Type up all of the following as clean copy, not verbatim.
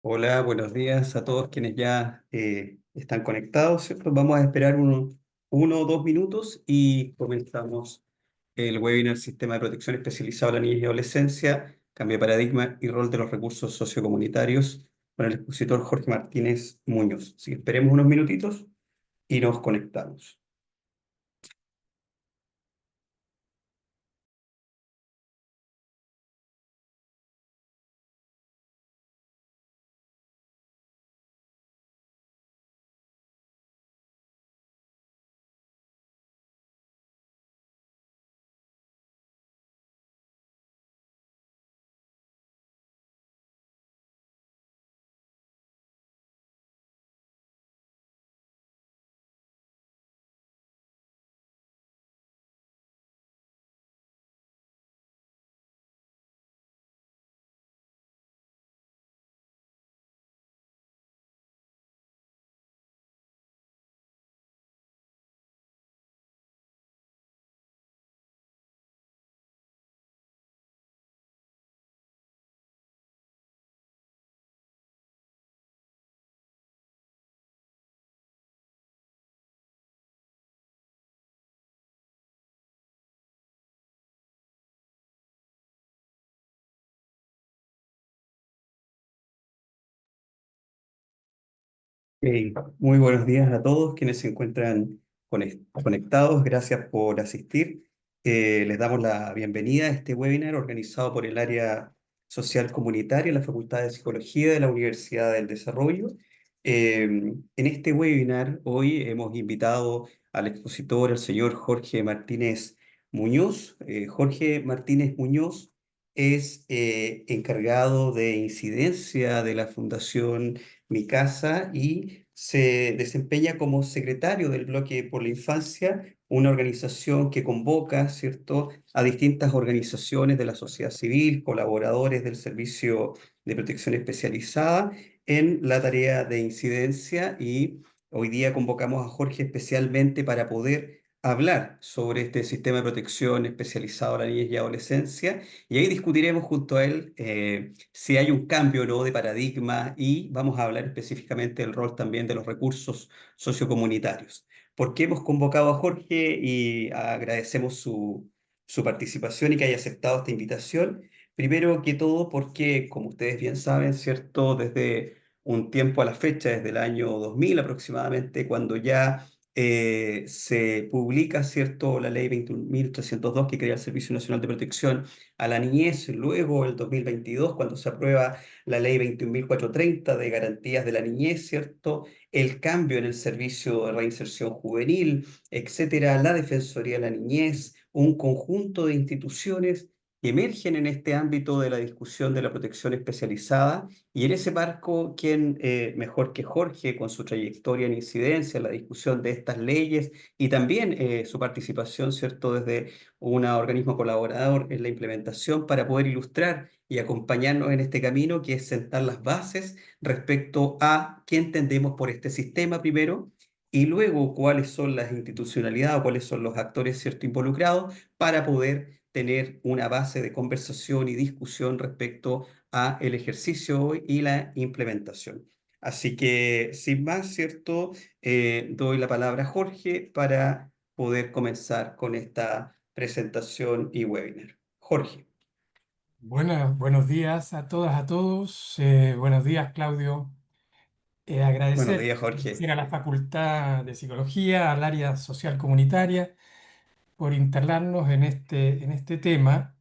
Hola, buenos días a todos quienes ya están conectados, ¿cierto? Vamos a esperar uno o dos minutos y comenzamos el webinar Sistema de Protección Especializado a la Niñez y Adolescencia, Cambio de Paradigma y Rol de los Recursos Sociocomunitarios con el expositor Jorge Martínez Muñoz. Así que esperemos unos minutitos y nos conectamos. Muy buenos días a todos quienes se encuentran conectados. Gracias por asistir. Les damos la bienvenida a este webinar organizado por el área social comunitaria en la Facultad de Psicología de la Universidad del Desarrollo. En este webinar hoy hemos invitado al expositor, el señor Jorge Martínez Muñoz. Jorge Martínez Muñoz es encargado de incidencia de la Fundación Mi Casa y se desempeña como secretario del Bloque por la Infancia, una organización que convoca, ¿cierto?, a distintas organizaciones de la sociedad civil, colaboradores del Servicio de Protección Especializada en la tarea de incidencia, y hoy día convocamos a Jorge especialmente para poder hablar sobre este sistema de protección especializado a la niñez y adolescencia, y ahí discutiremos junto a él si hay un cambio o no de paradigma, y vamos a hablar específicamente del rol también de los recursos sociocomunitarios. ¿Por qué hemos convocado a Jorge y agradecemos su participación y que haya aceptado esta invitación? Primero que todo porque, como ustedes bien saben, ¿cierto? Desde un tiempo a la fecha, desde el año 2000 aproximadamente, cuando ya se publica, ¿cierto?, la ley 21.302 que crea el Servicio Nacional de Protección a la Niñez, luego el 2022 cuando se aprueba la ley 21.430 de garantías de la niñez, ¿cierto?, el cambio en el servicio de reinserción juvenil, etcétera, la Defensoría de la Niñez, un conjunto de instituciones que emergen en este ámbito de la discusión de la protección especializada, y en ese marco, ¿quién mejor que Jorge, con su trayectoria en incidencia, en la discusión de estas leyes y también su participación, ¿cierto?, desde un organismo colaborador en la implementación, para poder ilustrar y acompañarnos en este camino, que es sentar las bases respecto a qué entendemos por este sistema primero, y luego cuáles son las institucionalidades o cuáles son los actores, ¿cierto?, involucrados, para poder tener una base de conversación y discusión respecto a el ejercicio y la implementación. Así que, sin más, ¿cierto? Doy la palabra a Jorge para poder comenzar con esta presentación y webinar. Jorge. Buenos días a todas, a todos. Buenos días, Claudio. Buenos Agradecer, días, Jorge. agradecer a la Facultad de Psicología, al área social comunitaria, por instalarnos en este tema,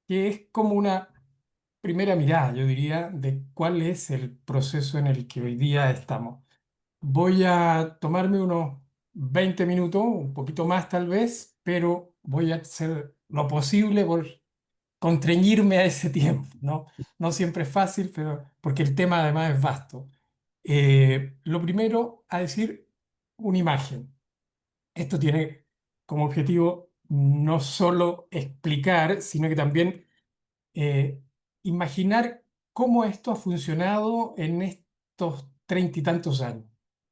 que es como una primera mirada, yo diría, de cuál es el proceso en el que hoy día estamos. Voy a tomarme unos 20 minutos, un poquito más tal vez, pero voy a hacer lo posible por constreñirme a ese tiempo, ¿no? No siempre es fácil, pero porque el tema además es vasto. Lo primero a decir, una imagen. Esto tiene como objetivo no solo explicar, sino que también eh, imaginar cómo esto ha funcionado en estos 30 y tantos años,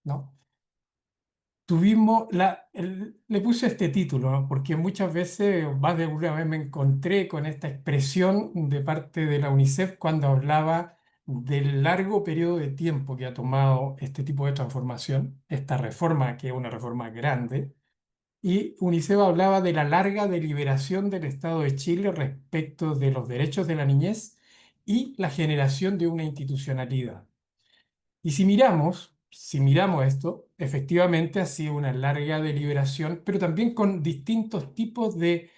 ¿no? Le puse este título, ¿no? Porque muchas veces, más de una vez me encontré con esta expresión de parte de la UNICEF cuando hablaba del largo periodo de tiempo que ha tomado este tipo de transformación, esta reforma, que es una reforma grande, y UNICEF hablaba de la larga deliberación del Estado de Chile respecto de los derechos de la niñez y la generación de una institucionalidad. Y si miramos esto, efectivamente ha sido una larga deliberación, pero también con distintos tipos de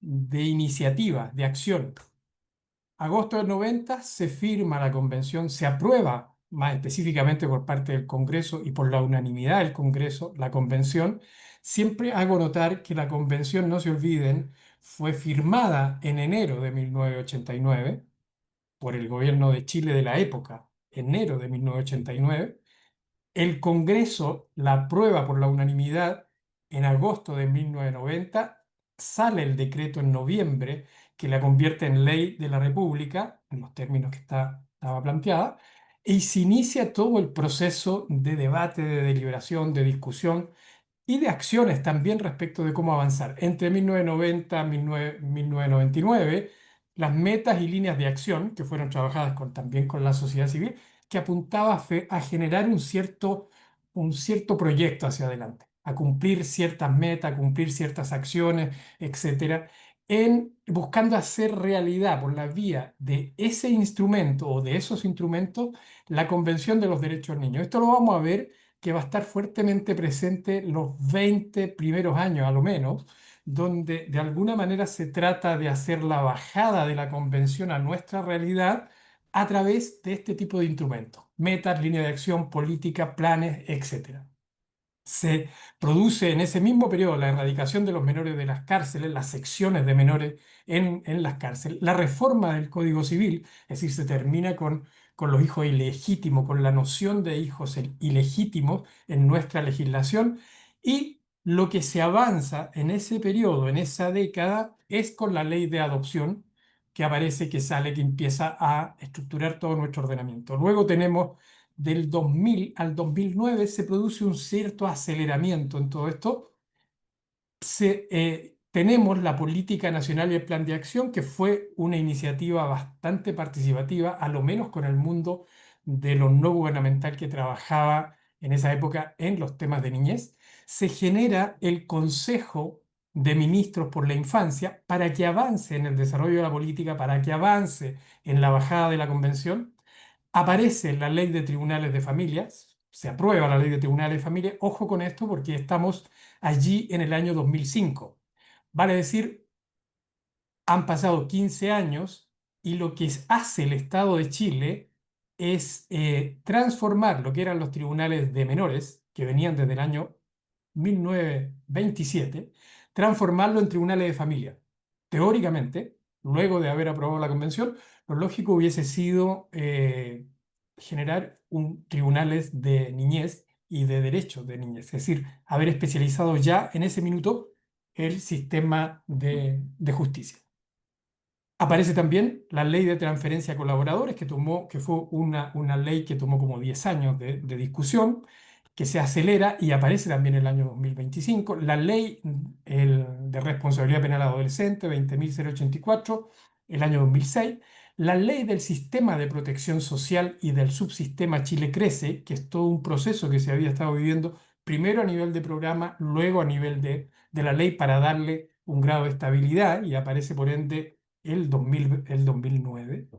iniciativas, de acción. Agosto del 90 se firma la convención, se aprueba más específicamente por parte del Congreso y por la unanimidad del Congreso, la convención. Siempre hago notar que la convención, no se olviden, fue firmada en enero de 1989 por el gobierno de Chile de la época, enero de 1989. El Congreso la aprueba por la unanimidad en agosto de 1990, sale el decreto en noviembre que la convierte en ley de la República, en los términos que estaba planteada, y se inicia todo el proceso de debate, de deliberación, de discusión y de acciones también respecto de cómo avanzar. Entre 1990 y 1999, las metas y líneas de acción que fueron trabajadas también con la sociedad civil, que apuntaba a generar un cierto proyecto hacia adelante, a cumplir ciertas metas, a cumplir ciertas acciones, etcétera, buscando hacer realidad por la vía de ese instrumento o de esos instrumentos la Convención de los Derechos del Niño. Esto lo vamos a ver que va a estar fuertemente presente los 20 primeros años, a lo menos, donde de alguna manera se trata de hacer la bajada de la convención a nuestra realidad a través de este tipo de instrumentos, metas, línea de acción, política, planes, etcétera. Se produce en ese mismo periodo la erradicación de los menores de las cárceles, las secciones de menores en las cárceles, la reforma del Código Civil, es decir, se termina con los hijos ilegítimos, con la noción de hijos ilegítimos en nuestra legislación, y lo que se avanza en ese periodo, en esa década, es con la ley de adopción que aparece, que sale, que empieza a estructurar todo nuestro ordenamiento. Luego tenemos del 2000 al 2009 se produce un cierto aceleramiento en todo esto. Tenemos la Política Nacional y el Plan de Acción, que fue una iniciativa bastante participativa, a lo menos con el mundo de lo no gubernamental que trabajaba en esa época en los temas de niñez. Se genera el Consejo de Ministros por la Infancia para que avance en el desarrollo de la política, para que avance en la bajada de la convención. Aparece la ley de tribunales de familias, se aprueba la ley de tribunales de familia. Ojo con esto porque estamos allí en el año 2005. Vale decir, han pasado 15 años y lo que hace el Estado de Chile es transformar lo que eran los tribunales de menores, que venían desde el año 1927, transformarlo en tribunales de familia. Teóricamente, luego de haber aprobado la convención, lo lógico hubiese sido generar tribunales de niñez y de derechos de niñez, es decir, haber especializado ya en ese minuto el sistema de justicia. Aparece también la ley de transferencia a colaboradores, que fue una ley que tomó como 10 años de discusión, que se acelera y aparece también en el año 2025. La ley de responsabilidad penal adolescente, 20.084, el año 2006. La ley del sistema de protección social y del subsistema Chile Crece, que es todo un proceso que se había estado viviendo, primero a nivel de programa, luego a nivel de la ley para darle un grado de estabilidad, y aparece por ende el 2009.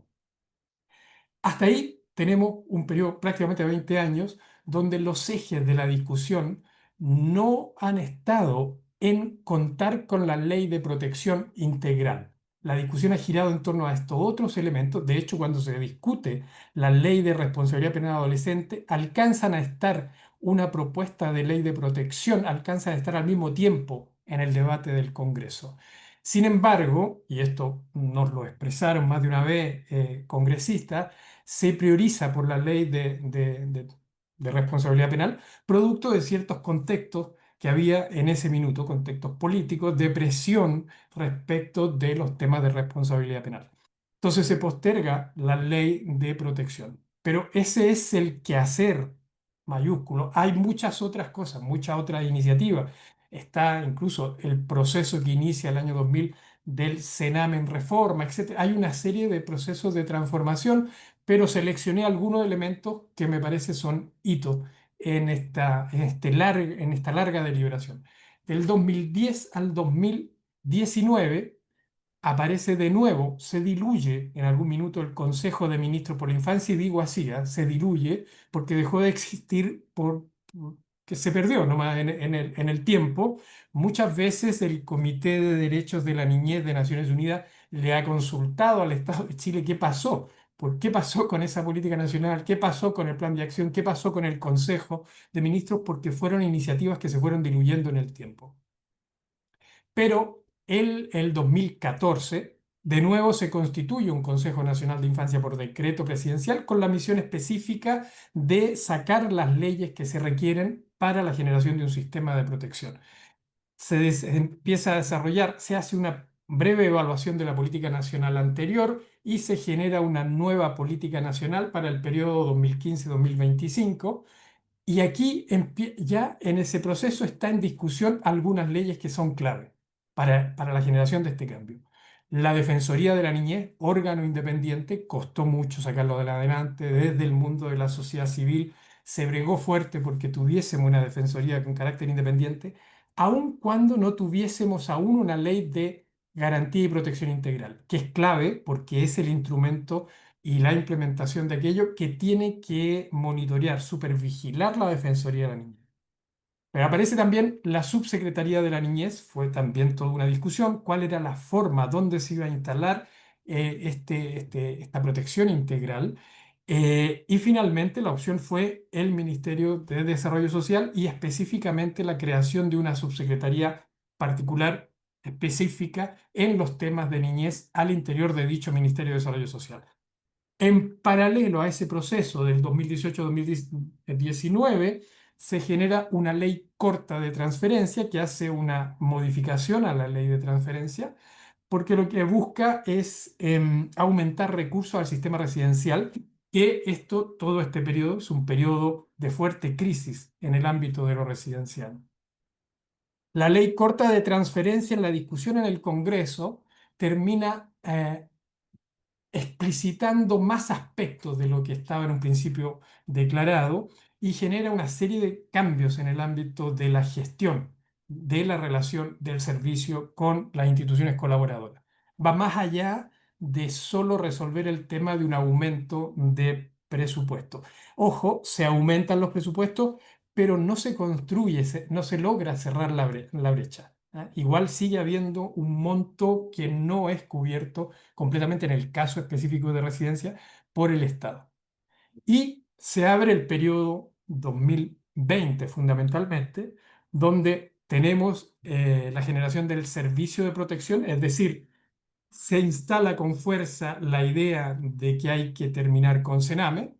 Hasta ahí tenemos un periodo prácticamente de 20 años donde los ejes de la discusión no han estado en contar con la ley de protección integral. La discusión ha girado en torno a estos otros elementos. De hecho, cuando se discute la ley de responsabilidad penal adolescente, alcanzan a estar una propuesta de ley de protección, alcanzan a estar al mismo tiempo en el debate del Congreso. Sin embargo, y esto nos lo expresaron más de una vez congresistas, se prioriza por la ley de responsabilidad penal, producto de ciertos contextos que había en ese minuto, contextos políticos de presión respecto de los temas de responsabilidad penal. Entonces se posterga la ley de protección. Pero ese es el quehacer mayúsculo. Hay muchas otras cosas, muchas otras iniciativas. Está incluso el proceso que inicia el año 2000 del Cenamen Reforma, etcétera. Hay una serie de procesos de transformación, pero seleccioné algunos elementos que me parece son hitos en esta larga deliberación. Del 2010 al 2019 aparece de nuevo, se diluye en algún minuto el Consejo de Ministros por la Infancia, y digo así, se diluye porque dejó de existir que se perdió nomás en el tiempo. Muchas veces el Comité de Derechos de la Niñez de Naciones Unidas le ha consultado al Estado de Chile qué pasó. ¿Por qué pasó con esa política nacional? ¿Qué pasó con el plan de acción? ¿Qué pasó con el Consejo de Ministros? Porque fueron iniciativas que se fueron diluyendo en el tiempo. Pero el 2014, de nuevo se constituye un Consejo Nacional de Infancia por decreto presidencial con la misión específica de sacar las leyes que se requieren para la generación de un sistema de protección. Empieza a desarrollar, se hace una breve evaluación de la política nacional anterior y se genera una nueva política nacional para el periodo 2015-2025. Y aquí ya en ese proceso está en discusión algunas leyes que son clave para la generación de este cambio. La Defensoría de la Niñez, órgano independiente, costó mucho sacarlo de adelante. Desde el mundo de la sociedad civil se bregó fuerte porque tuviésemos una defensoría con carácter independiente, aun cuando no tuviésemos aún una ley de garantía y protección integral, que es clave porque es el instrumento y la implementación de aquello que tiene que monitorear, supervigilar la Defensoría de la Niñez. Pero aparece también la Subsecretaría de la Niñez, fue también toda una discusión, cuál era la forma, dónde se iba a instalar esta protección integral. Y finalmente la opción fue el Ministerio de Desarrollo Social y específicamente la creación de una subsecretaría particular específica en los temas de niñez al interior de dicho Ministerio de Desarrollo Social. En paralelo a ese proceso del 2018-2019, se genera una ley corta de transferencia que hace una modificación a la ley de transferencia, porque lo que busca es aumentar recursos al sistema residencial, que todo este periodo es un periodo de fuerte crisis en el ámbito de lo residencial. La ley corta de transferencia en la discusión en el Congreso termina explicitando más aspectos de lo que estaba en un principio declarado y genera una serie de cambios en el ámbito de la gestión de la relación del servicio con las instituciones colaboradoras. Va más allá de solo resolver el tema de un aumento de presupuesto. Ojo, se aumentan los presupuestos, pero no se construye, no se logra cerrar la brecha. ¿Ah? Igual sigue habiendo un monto que no es cubierto completamente en el caso específico de residencia por el Estado. Y se abre el periodo 2020 fundamentalmente, donde tenemos la generación del servicio de protección, es decir, se instala con fuerza la idea de que hay que terminar con Sename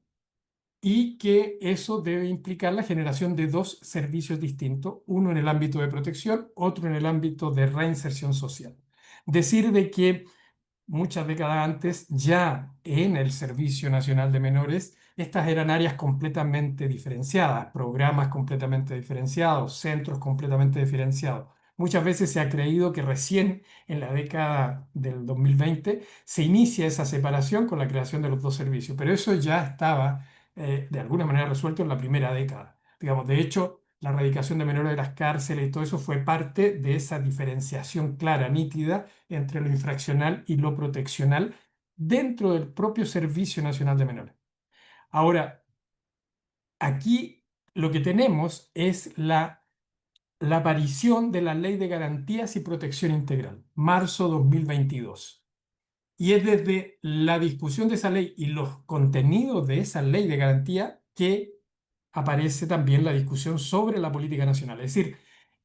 y que eso debe implicar la generación de dos servicios distintos, uno en el ámbito de protección, otro en el ámbito de reinserción social. Decir de que muchas décadas antes, ya en el Servicio Nacional de Menores, estas eran áreas completamente diferenciadas, programas completamente diferenciados, centros completamente diferenciados. Muchas veces se ha creído que recién en la década del 2020 se inicia esa separación con la creación de los dos servicios, pero eso ya estaba de alguna manera resuelto en la primera década. Digamos, de hecho, la erradicación de menores de las cárceles y todo eso fue parte de esa diferenciación clara, nítida entre lo infraccional y lo proteccional dentro del propio Servicio Nacional de Menores. Ahora, aquí lo que tenemos es la aparición de la Ley de Garantías y Protección Integral, marzo 2022. Y es desde la discusión de esa ley y los contenidos de esa ley de garantía que aparece también la discusión sobre la política nacional. Es decir,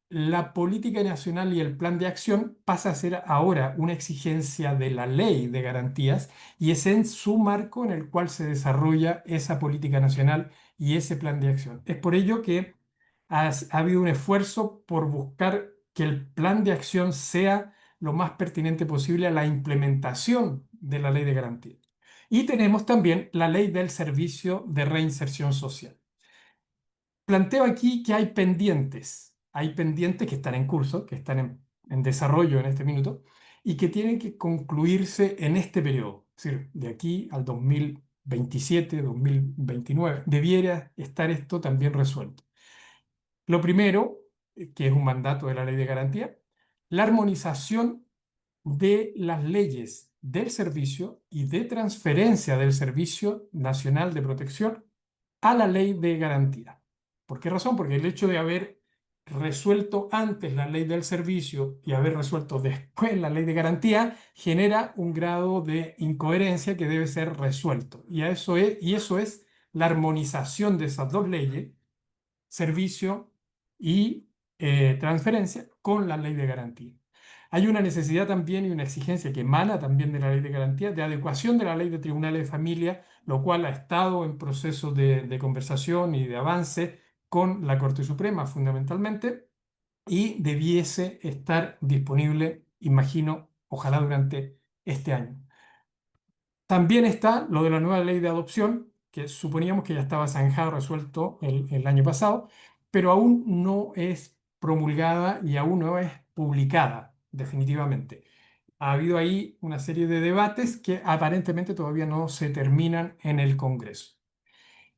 la política nacional y el plan de acción pasa a ser ahora una exigencia de la ley de garantías y es en su marco en el cual se desarrolla esa política nacional y ese plan de acción. Es por ello que ha habido un esfuerzo por buscar que el plan de acción sea lo más pertinente posible a la implementación de la ley de garantías. Y tenemos también la ley del servicio de reinserción social. Planteo aquí que hay pendientes que están en curso, que están en desarrollo en este minuto y que tienen que concluirse en este periodo, es decir, de aquí al 2025. 2027-2029. Debiera estar esto también resuelto. Lo primero, que es un mandato de la ley de garantía, la armonización de las leyes del servicio y de transferencia del Servicio Nacional de Protección a la ley de garantía. ¿Por qué razón? Porque el hecho de haber resuelto antes la ley del servicio y haber resuelto después la ley de garantía genera un grado de incoherencia que debe ser resuelto. Y eso es la armonización de esas dos leyes, servicio y transferencia, con la ley de garantía. Hay una necesidad también y una exigencia que emana también de la ley de garantía de adecuación de la ley de tribunales de familia, lo cual ha estado en proceso de conversación y de avance con la Corte Suprema fundamentalmente y debiese estar disponible, imagino, ojalá durante este año. También está lo de la nueva ley de adopción, que suponíamos que ya estaba zanjado, resuelto el año pasado, pero aún no es promulgada y aún no es publicada definitivamente. Ha habido ahí una serie de debates que aparentemente todavía no se terminan en el Congreso.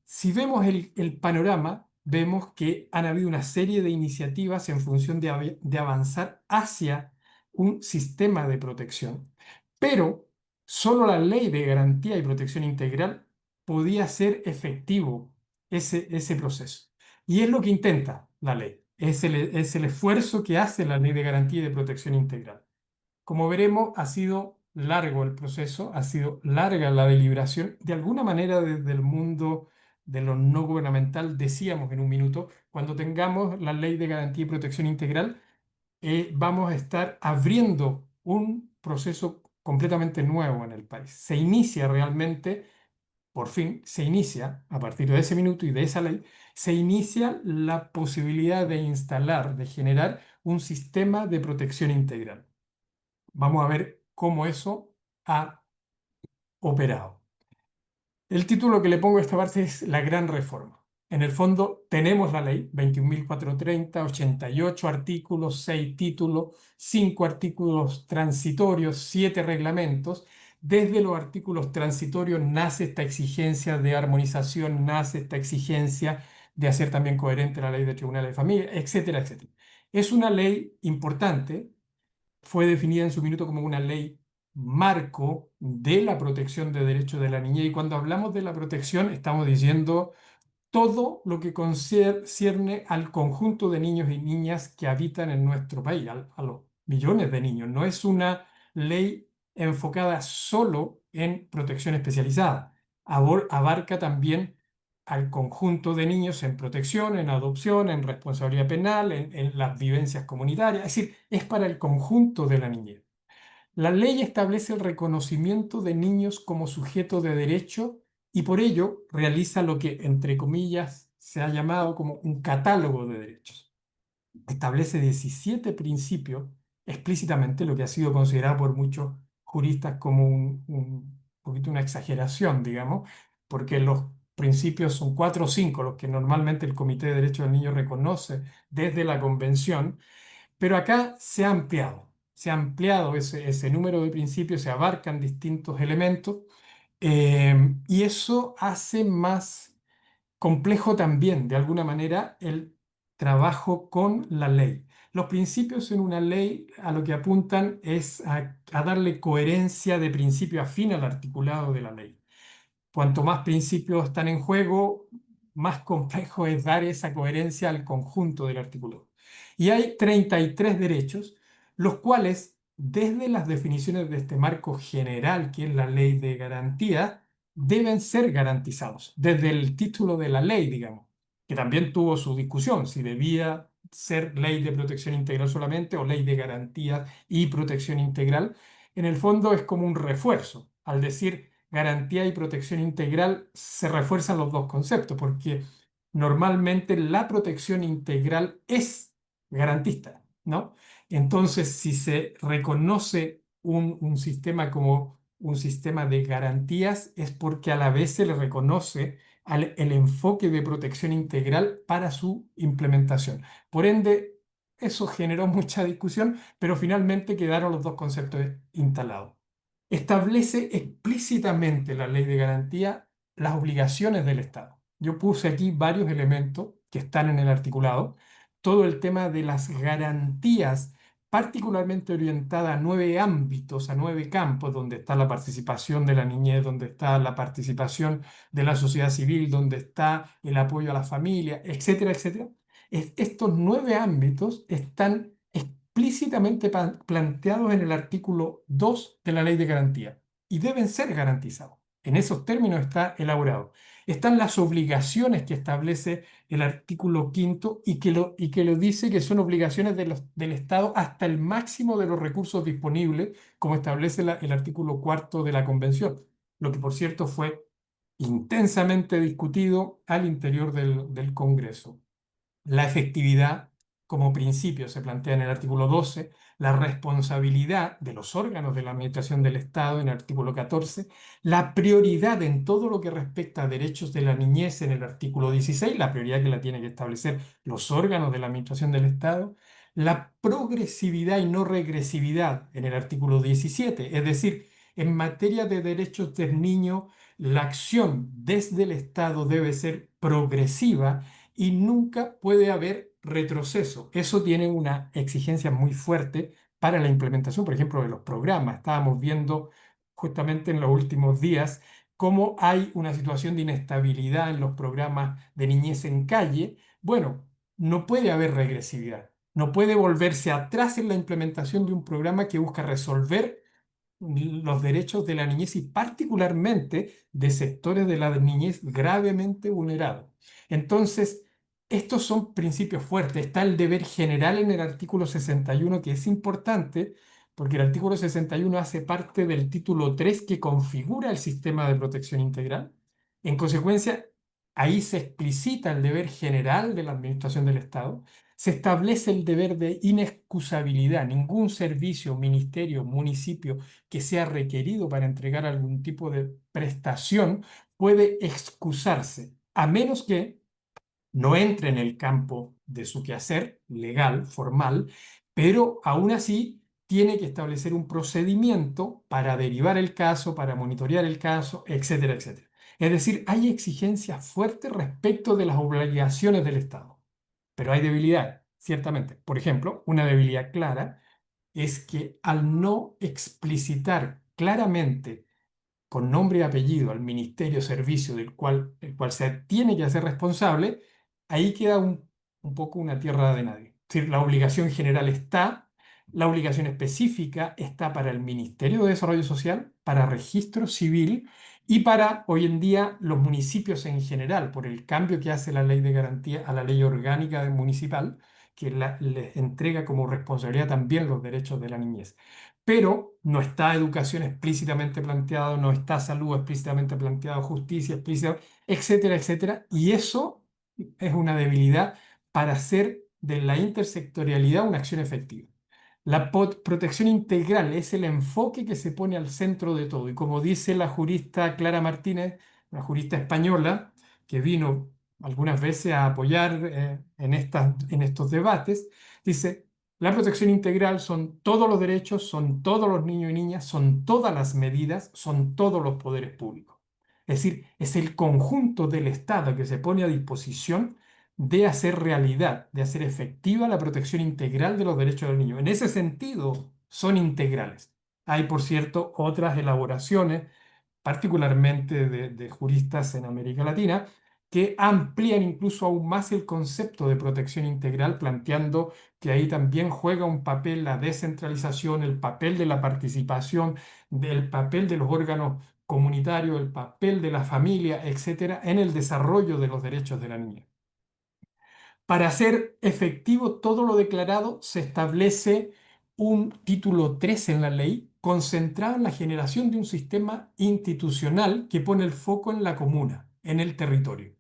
Si vemos el panorama, vemos que han habido una serie de iniciativas en función de avanzar hacia un sistema de protección, pero solo la ley de garantía y protección integral podía hacer efectivo ese proceso. Y es lo que intenta la ley, es el esfuerzo que hace la ley de garantía y de protección integral. Como veremos, ha sido largo el proceso, ha sido larga la deliberación. De alguna manera, desde el mundo de lo no gubernamental, decíamos en un minuto, cuando tengamos la ley de garantía y protección integral, vamos a estar abriendo un proceso completamente nuevo en el país. Se inicia realmente, por fin, se inicia, a partir de ese minuto y de esa ley, se inicia la posibilidad de instalar, de generar un sistema de protección integral. Vamos a ver cómo eso ha operado. El título que le pongo a esta parte es La Gran Reforma. En el fondo tenemos la ley 21.430, 88 artículos, 6 títulos, 5 artículos transitorios, 7 reglamentos. Desde los artículos transitorios nace esta exigencia de armonización, nace esta exigencia de hacer también coherente la ley de tribunales de familia, etcétera, etcétera. Es una ley importante, fue definida en su minuto como una ley marco de la protección de derechos de la niñez. Y cuando hablamos de la protección, estamos diciendo todo lo que concierne al conjunto de niños y niñas que habitan en nuestro país, a los millones de niños. No es una ley enfocada solo en protección especializada. Abarca también al conjunto de niños en protección, en adopción, en responsabilidad penal, en las vivencias comunitarias. Es decir, es para el conjunto de la niñez. La ley establece el reconocimiento de niños como sujetos de derecho y por ello realiza lo que, entre comillas, se ha llamado como un catálogo de derechos. Establece 17 principios explícitamente, lo que ha sido considerado por muchos juristas como un poquito una exageración, digamos, porque los principios son 4 o 5 los que normalmente el Comité de Derechos del Niño reconoce desde la Convención, pero acá se ha ampliado ese número de principios, se abarcan distintos elementos, y eso hace más complejo también, de alguna manera, el trabajo con la ley. Los principios en una ley a lo que apuntan es a darle coherencia de principio a fin al articulado de la ley. Cuanto más principios están en juego, más complejo es dar esa coherencia al conjunto del artículo. Y hay 33 derechos, los cuales, desde las definiciones de este marco general, que es la ley de garantía, deben ser garantizados, desde el título de la ley, digamos, que también tuvo su discusión, si debía ser ley de protección integral solamente o ley de garantía y protección integral. En el fondo es como un refuerzo, al decir garantía y protección integral se refuerzan los dos conceptos, porque normalmente la protección integral es garantista, ¿no? Entonces, si se reconoce un sistema como un sistema de garantías, es porque a la vez se le reconoce el enfoque de protección integral para su implementación. Por ende, eso generó mucha discusión, pero finalmente quedaron los dos conceptos instalados. Establece explícitamente la ley de garantía las obligaciones del Estado. Yo puse aquí varios elementos que están en el articulado. Todo el tema de las garantías, particularmente orientada a 9 ámbitos, a 9 campos, donde está la participación de la niñez, donde está la participación de la sociedad civil, donde está el apoyo a la familia, etcétera, etcétera. Estos 9 ámbitos están explícitamente planteados en el artículo 2 de la Ley de Garantía y deben ser garantizados. En esos términos está elaborado. Están las obligaciones que establece el artículo quinto y que lo dice que son obligaciones del Estado hasta el máximo de los recursos disponibles, como establece el artículo cuarto de la Convención, lo que por cierto fue intensamente discutido al interior del Congreso. La efectividad como principio se plantea en el artículo 12, la responsabilidad de los órganos de la Administración del Estado en el artículo 14, la prioridad en todo lo que respecta a derechos de la niñez en el artículo 16, la prioridad que la tienen que establecer los órganos de la Administración del Estado, la progresividad y no regresividad en el artículo 17, es decir, en materia de derechos del niño, la acción desde el Estado debe ser progresiva y nunca puede haber retroceso. Eso tiene una exigencia muy fuerte para la implementación, por ejemplo, de los programas. Estábamos viendo justamente en los últimos días cómo hay una situación de inestabilidad en los programas de niñez en calle. Bueno, no puede haber regresividad. No puede volverse atrás en la implementación de un programa que busca resolver los derechos de la niñez y particularmente de sectores de la niñez gravemente vulnerados. Entonces, estos son principios fuertes. Está el deber general en el artículo 61, que es importante porque el artículo 61 hace parte del título 3 que configura el sistema de protección integral. En consecuencia, ahí se explicita el deber general de la Administración del Estado. Se establece el deber de inexcusabilidad. Ningún servicio, ministerio, municipio que sea requerido para entregar algún tipo de prestación puede excusarse, a menos que no entre en el campo de su quehacer legal, formal, pero aún así tiene que establecer un procedimiento para derivar el caso, para monitorear el caso, etcétera, etcétera. Es decir, hay exigencias fuertes respecto de las obligaciones del Estado, pero hay debilidades, ciertamente. Por ejemplo, una debilidad clara es que al no explicitar claramente con nombre y apellido al ministerio servicio el cual se tiene que hacer responsable, ahí queda un poco una tierra de nadie. Es decir, la obligación general está, la obligación específica está para el Ministerio de Desarrollo Social, para Registro Civil y para hoy en día los municipios en general, por el cambio que hace la ley de garantía a la ley orgánica municipal, que les entrega como responsabilidad también los derechos de la niñez, pero no está educación explícitamente planteado, no está salud explícitamente planteado, justicia explícita, etcétera, etcétera. Y eso es una debilidad para hacer de la intersectorialidad una acción efectiva. La protección integral es el enfoque que se pone al centro de todo. Y como dice la jurista Clara Martínez, una jurista española que vino algunas veces a apoyar en estos debates, dice, la protección integral son todos los derechos, son todos los niños y niñas, son todas las medidas, son todos los poderes públicos. Es decir, es el conjunto del Estado que se pone a disposición de hacer realidad, de hacer efectiva la protección integral de los derechos del niño. En ese sentido, son integrales. Hay, por cierto, otras elaboraciones, particularmente de juristas en América Latina, que amplían incluso aún más el concepto de protección integral, planteando que ahí también juega un papel la descentralización, el papel de la participación, del papel de los órganos comunitarios, el papel de la familia, etcétera, en el desarrollo de los derechos de la niña. Para hacer efectivo todo lo declarado, se establece un título 3 en la ley concentrado en la generación de un sistema institucional que pone el foco en la comuna, en el territorio.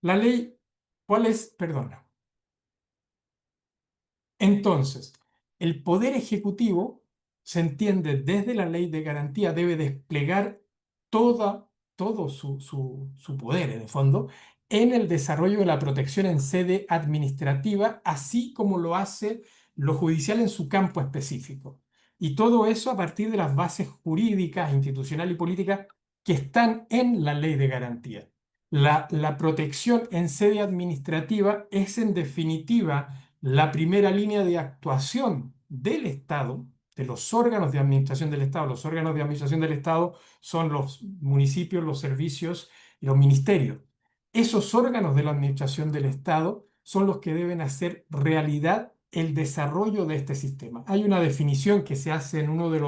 La ley, ¿cuál es? Perdón. Entonces, el poder ejecutivo se entiende desde la ley de garantía, debe desplegar todo su poder, en el fondo, en el desarrollo de la protección en sede administrativa, así como lo hace lo judicial en su campo específico. Y todo eso a partir de las bases jurídicas, institucionales y políticas que están en la ley de garantía. La protección en sede administrativa es en definitiva la primera línea de actuación del Estado, de los órganos de administración del Estado. Los órganos de administración del Estado son los municipios, los servicios y los ministerios. Esos órganos de la administración del Estado son los que deben hacer realidad el desarrollo de este sistema. Hay una definición que se hace en uno de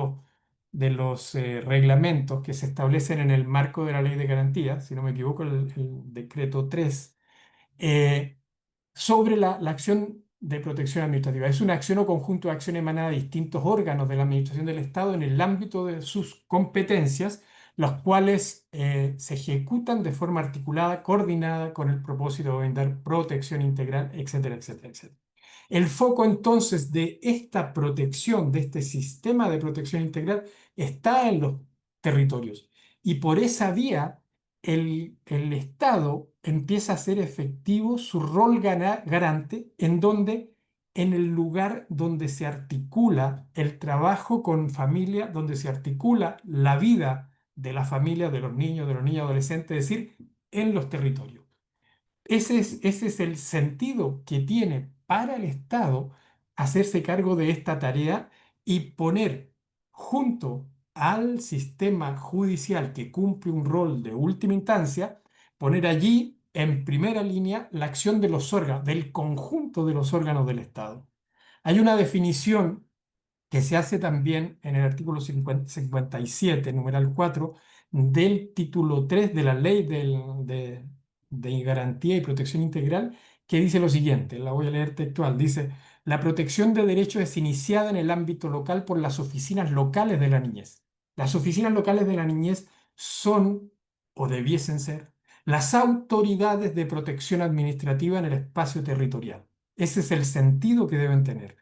los reglamentos que se establecen en el marco de la ley de garantía, si no me equivoco, el decreto 3, eh, sobre la acción de protección administrativa. Es una acción o conjunto de acción emanada de distintos órganos de la administración del Estado en el ámbito de sus competencias, los cuales se ejecutan de forma articulada, coordinada, con el propósito de brindar protección integral, etcétera, etcétera, etcétera. El foco entonces de esta protección, de este sistema de protección integral, está en los territorios. Y por esa vía, el Estado empieza a hacer efectivo su rol garante, en donde, en el lugar donde se articula el trabajo con familia, donde se articula la vida de la familia, de los niños, adolescentes, es decir, en los territorios. Ese es el sentido que tiene para el Estado hacerse cargo de esta tarea y poner junto al sistema judicial que cumple un rol de última instancia, poner allí en primera línea la acción de los órganos, del conjunto de los órganos del Estado. Hay una definición que se hace también en el artículo 57, numeral 4, del título 3 de la Ley de Garantía y Protección Integral, que dice lo siguiente, la voy a leer textual, dice, la protección de derechos es iniciada en el ámbito local por las oficinas locales de la niñez. Las oficinas locales de la niñez son, o debiesen ser, las autoridades de protección administrativa en el espacio territorial. Ese es el sentido que deben tener.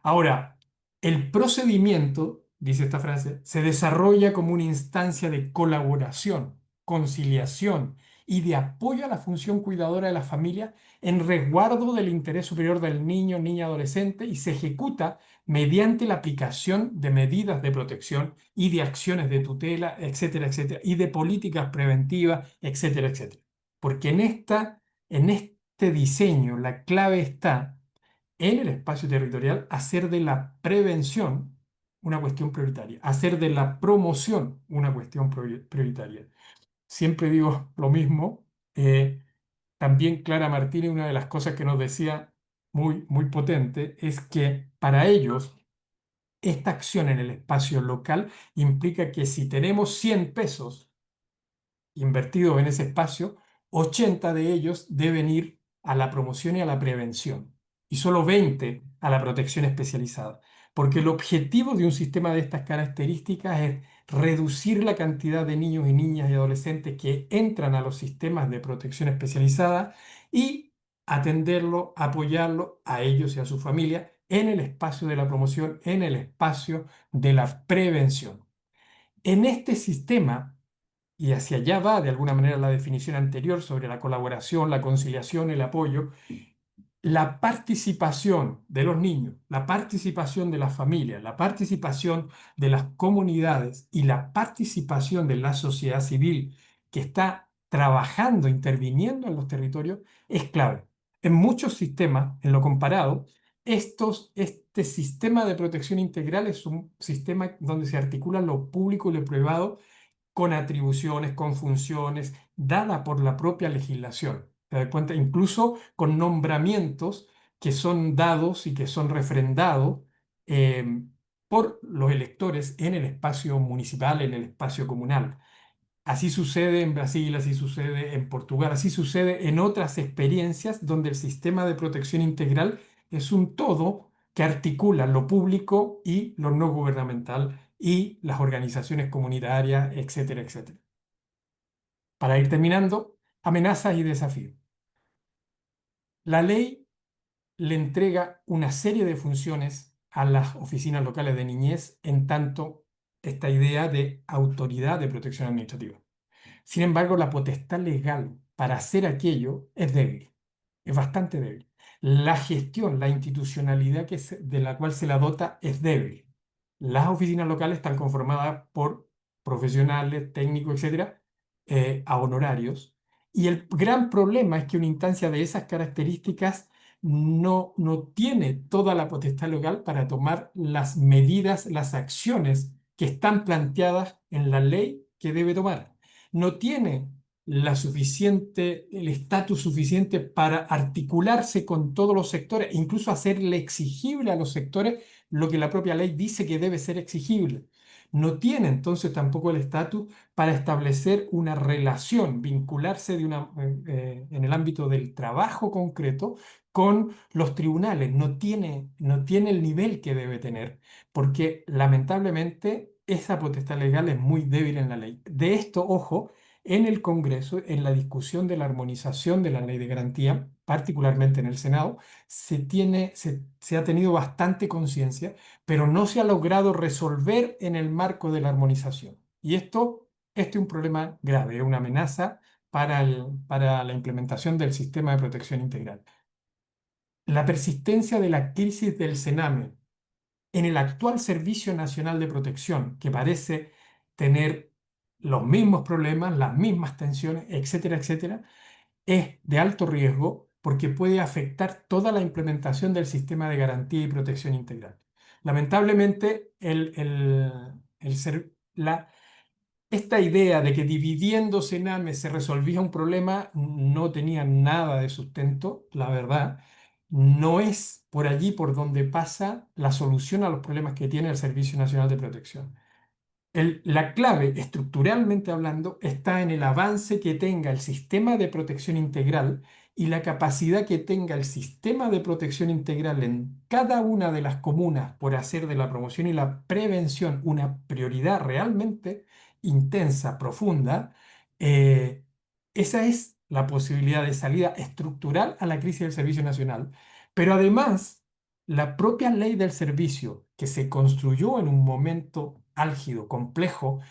Ahora, el procedimiento, dice esta frase, se desarrolla como una instancia de colaboración, conciliación y de apoyo a la función cuidadora de la familia en resguardo del interés superior del niño, niña, adolescente y se ejecuta mediante la aplicación de medidas de protección y de acciones de tutela, etcétera, etcétera, y de políticas preventivas, etcétera, etcétera. Porque en este diseño la clave está en el espacio territorial, hacer de la prevención una cuestión prioritaria, hacer de la promoción una cuestión prioritaria. Siempre digo lo mismo. También Clara Martínez, una de las cosas que nos decía muy, muy potente, es que para ellos esta acción en el espacio local implica que si tenemos 100 pesos invertidos en ese espacio, 80 de ellos deben ir a la promoción y a la prevención, y solo 20 a la protección especializada. Porque el objetivo de un sistema de estas características es reducir la cantidad de niños y niñas y adolescentes que entran a los sistemas de protección especializada y atenderlo, apoyarlo a ellos y a su familia en el espacio de la promoción, en el espacio de la prevención. En este sistema, y hacia allá va de alguna manera la definición anterior sobre la colaboración, la conciliación, el apoyo, la participación de los niños, la participación de las familias, la participación de las comunidades y la participación de la sociedad civil que está trabajando, interviniendo en los territorios, es clave. En muchos sistemas, en lo comparado, este sistema de protección integral es un sistema donde se articulan lo público y lo privado con atribuciones, con funciones, dada por la propia legislación. ¿Te das cuenta? Incluso con nombramientos que son dados y que son refrendados eh, por los electores en el espacio municipal, en el espacio comunal. Así sucede en Brasil, así sucede en Portugal, así sucede en otras experiencias donde el sistema de protección integral es un todo que articula lo público y lo no gubernamental y las organizaciones comunitarias, etcétera, etcétera. Para ir terminando, amenazas y desafíos. La ley le entrega una serie de funciones a las oficinas locales de niñez en tanto esta idea de autoridad de protección administrativa. Sin embargo, la potestad legal para hacer aquello es débil, es bastante débil. La gestión, la institucionalidad de la cual se la dota es débil. Las oficinas locales están conformadas por profesionales, técnicos, etcétera, a honorarios. Y el gran problema es que una instancia de esas características no tiene toda la potestad legal para tomar las medidas, las acciones que están planteadas en la ley que debe tomar. No tiene el estatus suficiente para articularse con todos los sectores e incluso hacerle exigible a los sectores lo que la propia ley dice que debe ser exigible. No tiene entonces tampoco el estatus para establecer una relación, vincularse en el ámbito del trabajo concreto con los tribunales. No tiene el nivel que debe tener, porque lamentablemente esa potestad legal es muy débil en la ley. De esto, ojo, en el Congreso, en la discusión de la armonización de la ley de garantía, particularmente en el Senado, se ha tenido bastante conciencia, pero no se ha logrado resolver en el marco de la armonización. Y esto es un problema grave, es una amenaza para la implementación del sistema de protección integral. La persistencia de la crisis del Sename en el actual Servicio Nacional de Protección, que parece tener los mismos problemas, las mismas tensiones, etcétera, etcétera, es de alto riesgo porque puede afectar toda la implementación del sistema de garantía y protección integral. Lamentablemente, esta idea de que dividiendo Sename se resolvía un problema no tenía nada de sustento, la verdad. No es por allí por donde pasa la solución a los problemas que tiene el Servicio Nacional de Protección. La clave, estructuralmente hablando, está en el avance que tenga el sistema de protección integral y la capacidad que tenga el sistema de protección integral en cada una de las comunas por hacer de la promoción y la prevención una prioridad realmente intensa, profunda. eh, Esa es la posibilidad de salida estructural a la crisis del Servicio Nacional. Pero además, la propia ley del servicio, que se construyó en un momento álgido, complejo,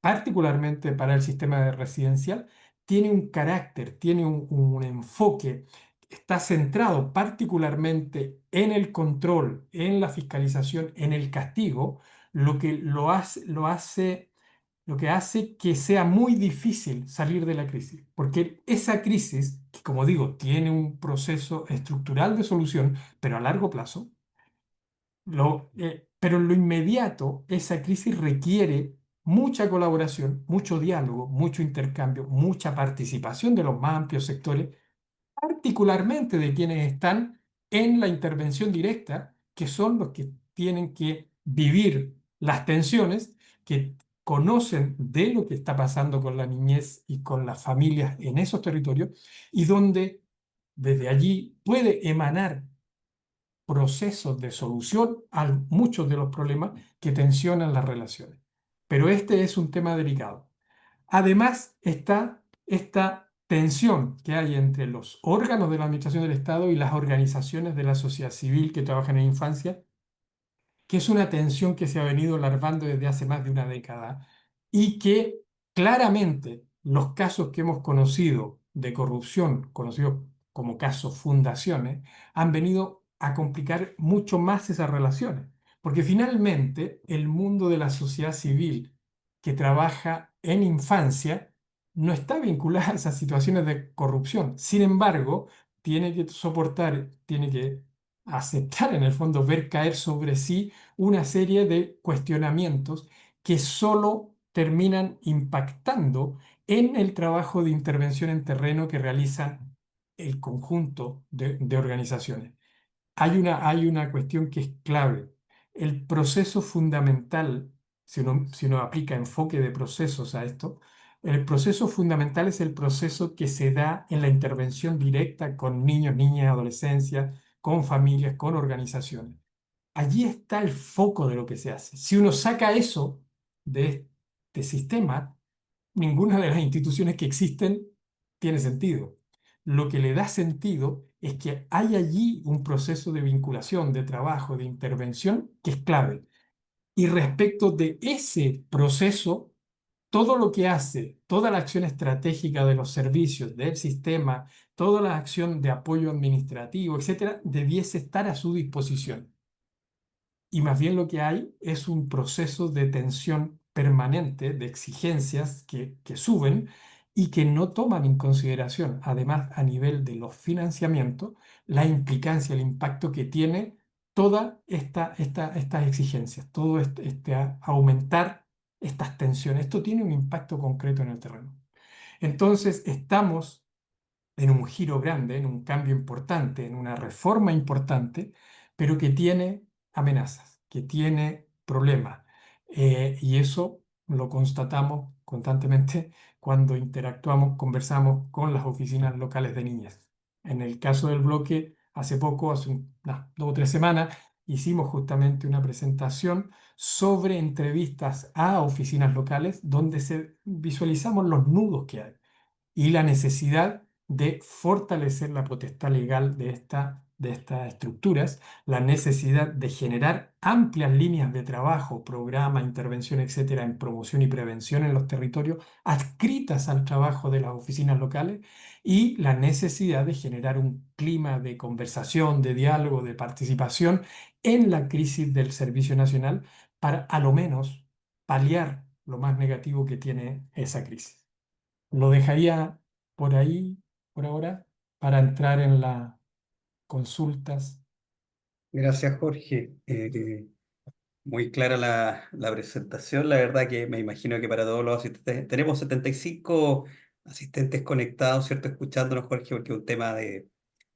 particularmente para el sistema residencial, tiene un carácter, tiene un enfoque, está centrado particularmente en el control, en la fiscalización, en el castigo, lo que hace que sea muy difícil salir de la crisis, porque esa crisis, que como digo, tiene un proceso estructural de solución, pero a largo plazo, pero en lo inmediato, esa crisis requiere mucha colaboración, mucho diálogo, mucho intercambio, mucha participación de los más amplios sectores, particularmente de quienes están en la intervención directa, que son los que tienen que vivir las tensiones, que conocen de lo que está pasando con la niñez y con las familias en esos territorios, y donde desde allí puede emanar procesos de solución a muchos de los problemas que tensionan las relaciones. Pero este es un tema delicado. Además está esta tensión que hay entre los órganos de la Administración del Estado y las organizaciones de la sociedad civil que trabajan en infancia, que es una tensión que se ha venido larvando desde hace más de una década y que claramente los casos que hemos conocido de corrupción, conocidos como casos fundaciones, han venido a complicar mucho más esas relaciones. Porque finalmente el mundo de la sociedad civil que trabaja en infancia no está vinculada a esas situaciones de corrupción. Sin embargo, tiene que soportar, tiene que aceptar en el fondo, ver caer sobre sí una serie de cuestionamientos que solo terminan impactando en el trabajo de intervención en terreno que realizan el conjunto de organizaciones. Hay una cuestión que es clave. El proceso fundamental, si uno aplica enfoque de procesos a esto, el proceso fundamental es el proceso que se da en la intervención directa con niños, niñas, adolescencias, con familias, con organizaciones. Allí está el foco de lo que se hace. Si uno saca eso de este sistema, ninguna de las instituciones que existen tiene sentido. Lo que le da sentido es que hay allí un proceso de vinculación, de trabajo, de intervención que es clave. Y respecto de ese proceso, todo lo que hace, toda la acción estratégica de los servicios, del sistema, toda la acción de apoyo administrativo, etcétera, debiese estar a su disposición. Y más bien lo que hay es un proceso de tensión permanente de exigencias que suben y que no toman en consideración, además a nivel de los financiamientos, la implicancia, el impacto que tiene todas estas exigencias, todo aumentar estas tensiones. Esto tiene un impacto concreto en el terreno. Entonces, estamos en un giro grande, en un cambio importante, en una reforma importante, pero que tiene amenazas, que tiene problemas. Y eso lo constatamos constantemente cuando interactuamos, conversamos con las oficinas locales de niñas. En el caso del bloque, hace poco, unas 2 o 3 semanas, hicimos justamente una presentación sobre entrevistas a oficinas locales donde visualizamos los nudos que hay y la necesidad de fortalecer la potestad legal de estas estructuras, la necesidad de generar amplias líneas de trabajo, programa, intervención, etcétera, en promoción y prevención en los territorios adscritas al trabajo de las oficinas locales y la necesidad de generar un clima de conversación, de diálogo, de participación en la crisis del Servicio Nacional para a lo menos paliar lo más negativo que tiene esa crisis. Lo dejaría por ahí, por ahora, para entrar en las consultas. Gracias, Jorge. Muy clara la presentación. La verdad que me imagino que para todos los asistentes, tenemos 75 asistentes conectados, ¿cierto? Escuchándonos, Jorge, porque es un tema de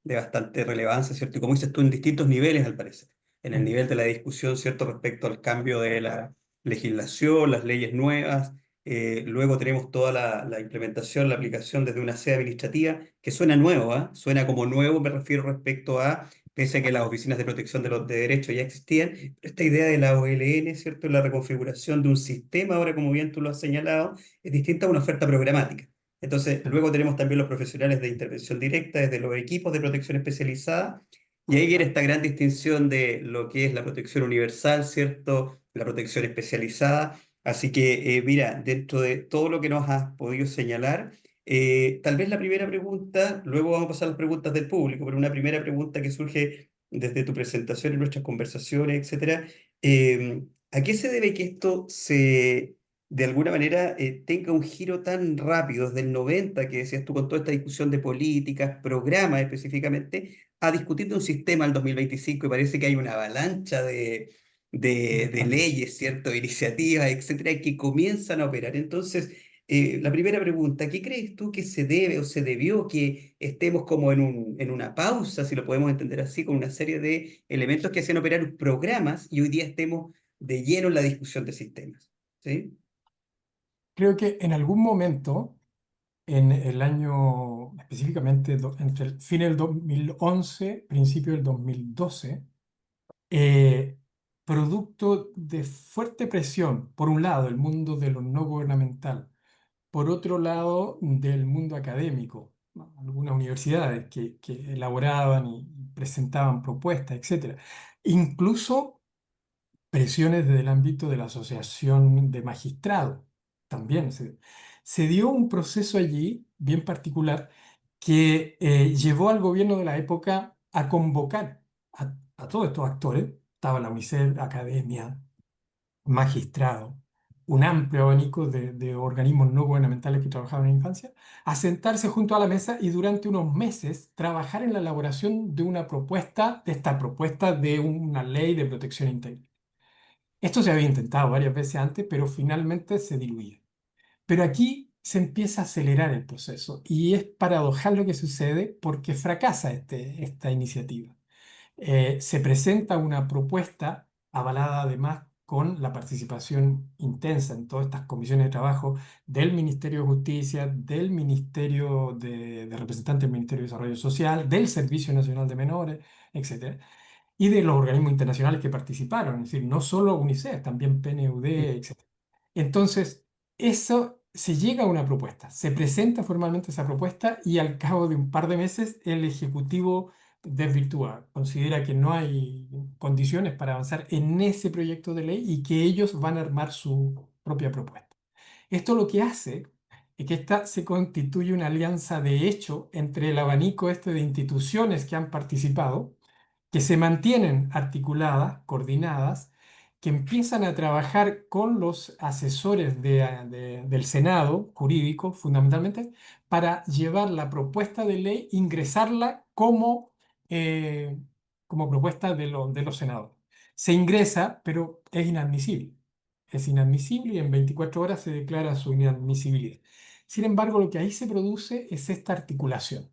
bastante relevancia, ¿cierto? Y como dices tú, en distintos niveles, al parecer. En el Mm. nivel de la discusión, ¿cierto? Respecto al cambio de la legislación, las leyes nuevas. Luego tenemos toda la implementación, la aplicación desde una sede administrativa, que suena nuevo, ¿ah? Suena como nuevo, me refiero respecto a, pese a que las oficinas de protección de los de derechos ya existían, esta idea de la OLN, ¿cierto? La reconfiguración de un sistema, ahora como bien tú lo has señalado, es distinta a una oferta programática. Entonces, Sí. luego tenemos también los profesionales de intervención directa desde los equipos de protección especializada, y ahí viene esta gran distinción de lo que es la protección universal, ¿cierto? La protección especializada. Así que, mira, dentro de todo lo que nos has podido señalar, tal vez la primera pregunta, luego vamos a pasar a las preguntas del público, pero una primera pregunta que surge desde tu presentación en nuestras conversaciones, etcétera, ¿a qué se debe que esto de alguna manera, tenga un giro tan rápido desde el 90 que decías tú, con toda esta discusión de políticas, programas específicamente, a discutir de un sistema al 2025 y parece que hay una avalancha De de cambios. leyes, ¿cierto? Iniciativas, etcétera, que comienzan a operar? Entonces, la primera pregunta, ¿qué crees tú que se debe o se debió que estemos como en una pausa, si lo podemos entender así, con una serie de elementos que hacían operar programas y hoy día estemos de lleno en la discusión de sistemas? ¿Sí? Creo que en algún momento, en el año, específicamente entre el fin del 2011, principio del 2012, eh, producto de fuerte presión, por un lado, el mundo de lo no gubernamental, por otro lado, del mundo académico, ¿no? Algunas universidades que elaboraban y presentaban propuestas, etcétera. Incluso presiones desde el ámbito de la Asociación de Magistrados. También se dio un proceso allí bien particular que llevó al gobierno de la época a convocar a todos estos actores. Estaba la UNICEF, academia, magistrado, un amplio abanico de organismos no gubernamentales que trabajaban en infancia, a sentarse junto a la mesa y durante unos meses trabajar en la elaboración de una propuesta, de esta propuesta de una ley de protección integral. Esto se había intentado varias veces antes, pero finalmente se diluía. Pero aquí se empieza a acelerar el proceso y es paradojal lo que sucede porque fracasa esta iniciativa. Se presenta una propuesta avalada además con la participación intensa en todas estas comisiones de trabajo del Ministerio de Justicia, del Ministerio de representantes del Ministerio de Desarrollo Social, del Servicio Nacional de Menores, etcétera, y de los organismos internacionales que participaron, es decir, no solo UNICEF, también PNUD, etc. Entonces, eso se llega a una propuesta, se presenta formalmente esa propuesta y al cabo de un par de meses el Ejecutivo desvirtúa, considera que no hay condiciones para avanzar en ese proyecto de ley y que ellos van a armar su propia propuesta. Esto lo que hace es que esta se constituye una alianza de hecho entre el abanico este de instituciones que han participado, que se mantienen articuladas, coordinadas, que empiezan a trabajar con los asesores del Senado jurídico, fundamentalmente, para llevar la propuesta de ley, ingresarla eh, como propuesta de los senadores. Se ingresa, pero es inadmisible. Es inadmisible y en 24 horas se declara su inadmisibilidad. Sin embargo, lo que ahí se produce es esta articulación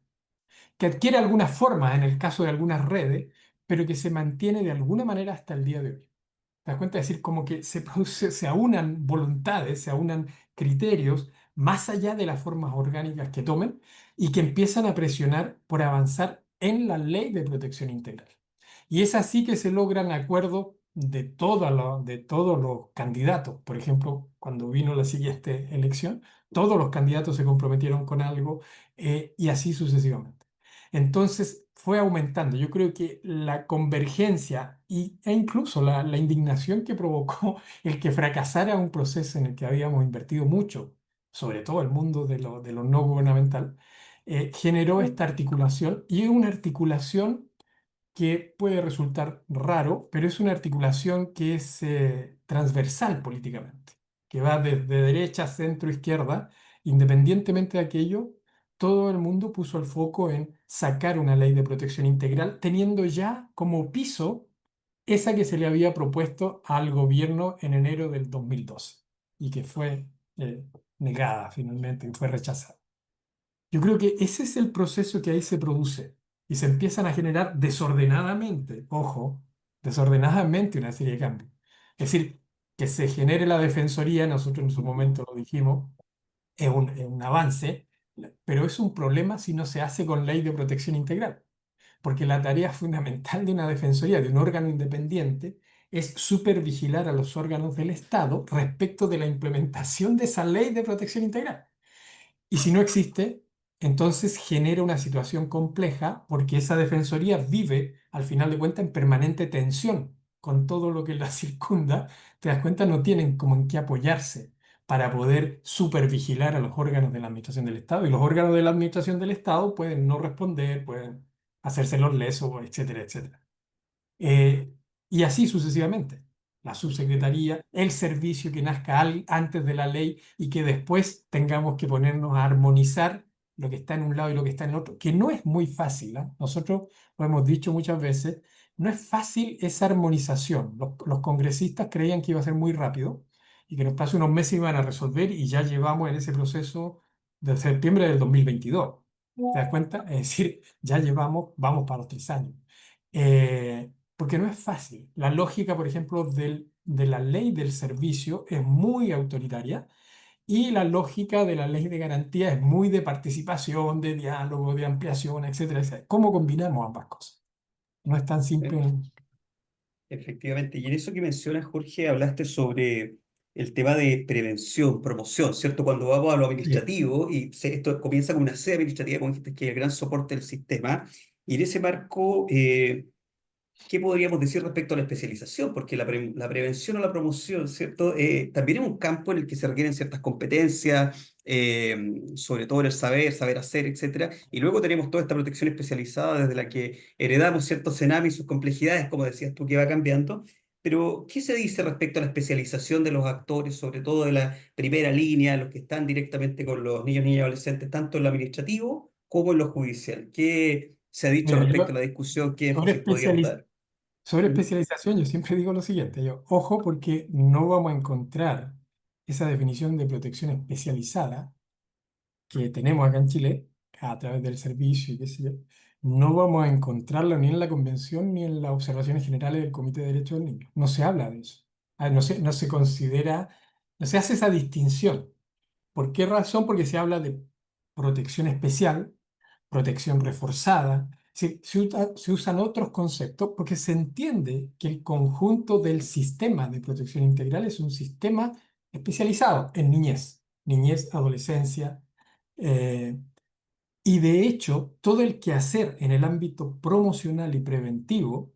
que adquiere algunas formas en el caso de algunas redes, pero que se mantiene de alguna manera hasta el día de hoy. ¿Te das cuenta? Es decir, como que se produce, se aunan voluntades, se aunan criterios más allá de las formas orgánicas que tomen y que empiezan a presionar por avanzar en la ley de protección integral. Y es así que se logran acuerdos de todos los candidatos. Por ejemplo, cuando vino la siguiente elección, todos los candidatos se comprometieron con algo y así sucesivamente. Entonces fue aumentando. Yo creo que la convergencia e incluso la indignación que provocó el que fracasara un proceso en el que habíamos invertido mucho, sobre todo el mundo de lo no gubernamental, generó esta articulación y es una articulación que puede resultar raro, pero es una articulación que es transversal políticamente, que va desde derecha, centro, izquierda, independientemente de aquello, todo el mundo puso el foco en sacar una ley de protección integral, teniendo ya como piso esa que se le había propuesto al gobierno en enero del 2012 y que fue negada finalmente y fue rechazada. Yo creo que ese es el proceso que ahí se produce y se empiezan a generar desordenadamente, ojo, desordenadamente una serie de cambios. Es decir, que se genere la defensoría, nosotros en su momento lo dijimos, es un avance, pero es un problema si no se hace con ley de protección integral, porque la tarea fundamental de una defensoría, de un órgano independiente, es supervigilar a los órganos del Estado respecto de la implementación de esa ley de protección integral. Y si no existe, entonces genera una situación compleja porque esa defensoría vive, al final de cuentas, en permanente tensión con todo lo que la circunda. Te das cuenta, no tienen como en qué apoyarse para poder supervigilar a los órganos de la administración del Estado. Y los órganos de la administración del Estado pueden no responder, pueden hacerse los lesos, etcétera, etcétera. Eh, y así sucesivamente. La subsecretaría, el servicio que nazca antes de la ley y que después tengamos que ponernos a armonizar lo que está en un lado y lo que está en el otro, que no es muy fácil, ¿ah? Nosotros lo hemos dicho muchas veces, no es fácil esa armonización. Los congresistas creían que iba a ser muy rápido y que en los próximos unos meses iban a resolver y ya llevamos en ese proceso de septiembre del 2022. ¿Te das cuenta? Es decir, ya llevamos, vamos para los 3 años. Porque no es fácil. La lógica, por ejemplo, de la ley del servicio es muy autoritaria y la lógica de la ley de garantía es muy de participación, de diálogo, de ampliación, etcétera, etcétera. ¿Cómo combinamos ambas cosas? No es tan Eh, simple. Efectivamente, y en eso que mencionas, Jorge, hablaste sobre el tema de prevención, promoción, ¿cierto? Cuando vamos a lo Sí. administrativo, y esto comienza con una sede administrativa, como dijiste, que es el gran soporte del sistema, y en ese marco, ¿qué podríamos decir respecto a la especialización? Porque la prevención o la promoción, ¿cierto? También es un campo en el que se requieren ciertas competencias, sobre todo en el saber, saber hacer, etcétera. Y luego tenemos toda esta protección especializada desde la que heredamos ciertos CENAMI y sus complejidades, como decías tú, que va cambiando. Pero, ¿qué se dice respecto a la especialización de los actores, sobre todo de la primera línea, los que están directamente con los niños, niñas y adolescentes, tanto en lo administrativo como en lo judicial? ¿Qué se ha dicho Mira, respecto a yo la discusión? ¿Qué sobre énfasis podríamos dar? sobre ¿Mm? especialización, yo siempre digo lo siguiente, yo, ojo porque no vamos a encontrar esa definición de protección especializada que tenemos acá en Chile, a través del servicio y qué sé yo, no vamos a encontrarlo ni en la Convención ni en las observaciones generales del Comité de Derechos del Niño. No se habla de eso. No se considera, no se hace esa distinción. ¿Por qué razón? Porque se habla de protección especial, protección reforzada. Se usan otros conceptos porque se entiende que el conjunto del sistema de protección integral es un sistema especializado en niñez, niñez, adolescencia, eh, y de hecho, todo el quehacer en el ámbito promocional y preventivo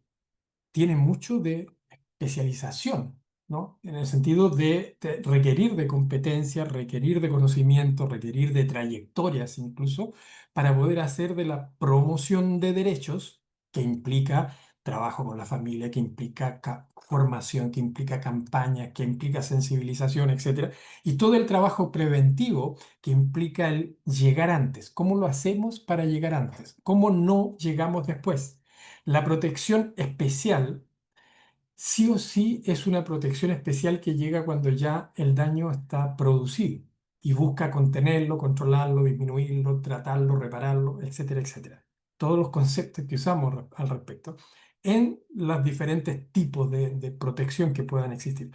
tiene mucho de especialización, ¿no? En el sentido de requerir de competencias, requerir de conocimiento, requerir de trayectorias incluso, para poder hacer de la promoción de derechos, que implica trabajo con la familia, que implica formación, que implica campañas, que implica sensibilización, etcétera, y todo el trabajo preventivo que implica el llegar antes. ¿Cómo lo hacemos para llegar antes? ¿Cómo no llegamos después? La protección especial sí o sí es una protección especial que llega cuando ya el daño está producido y busca contenerlo, controlarlo, disminuirlo, tratarlo, repararlo, etcétera, etcétera. Todos los conceptos que usamos al respecto en los diferentes tipos de protección que puedan existir.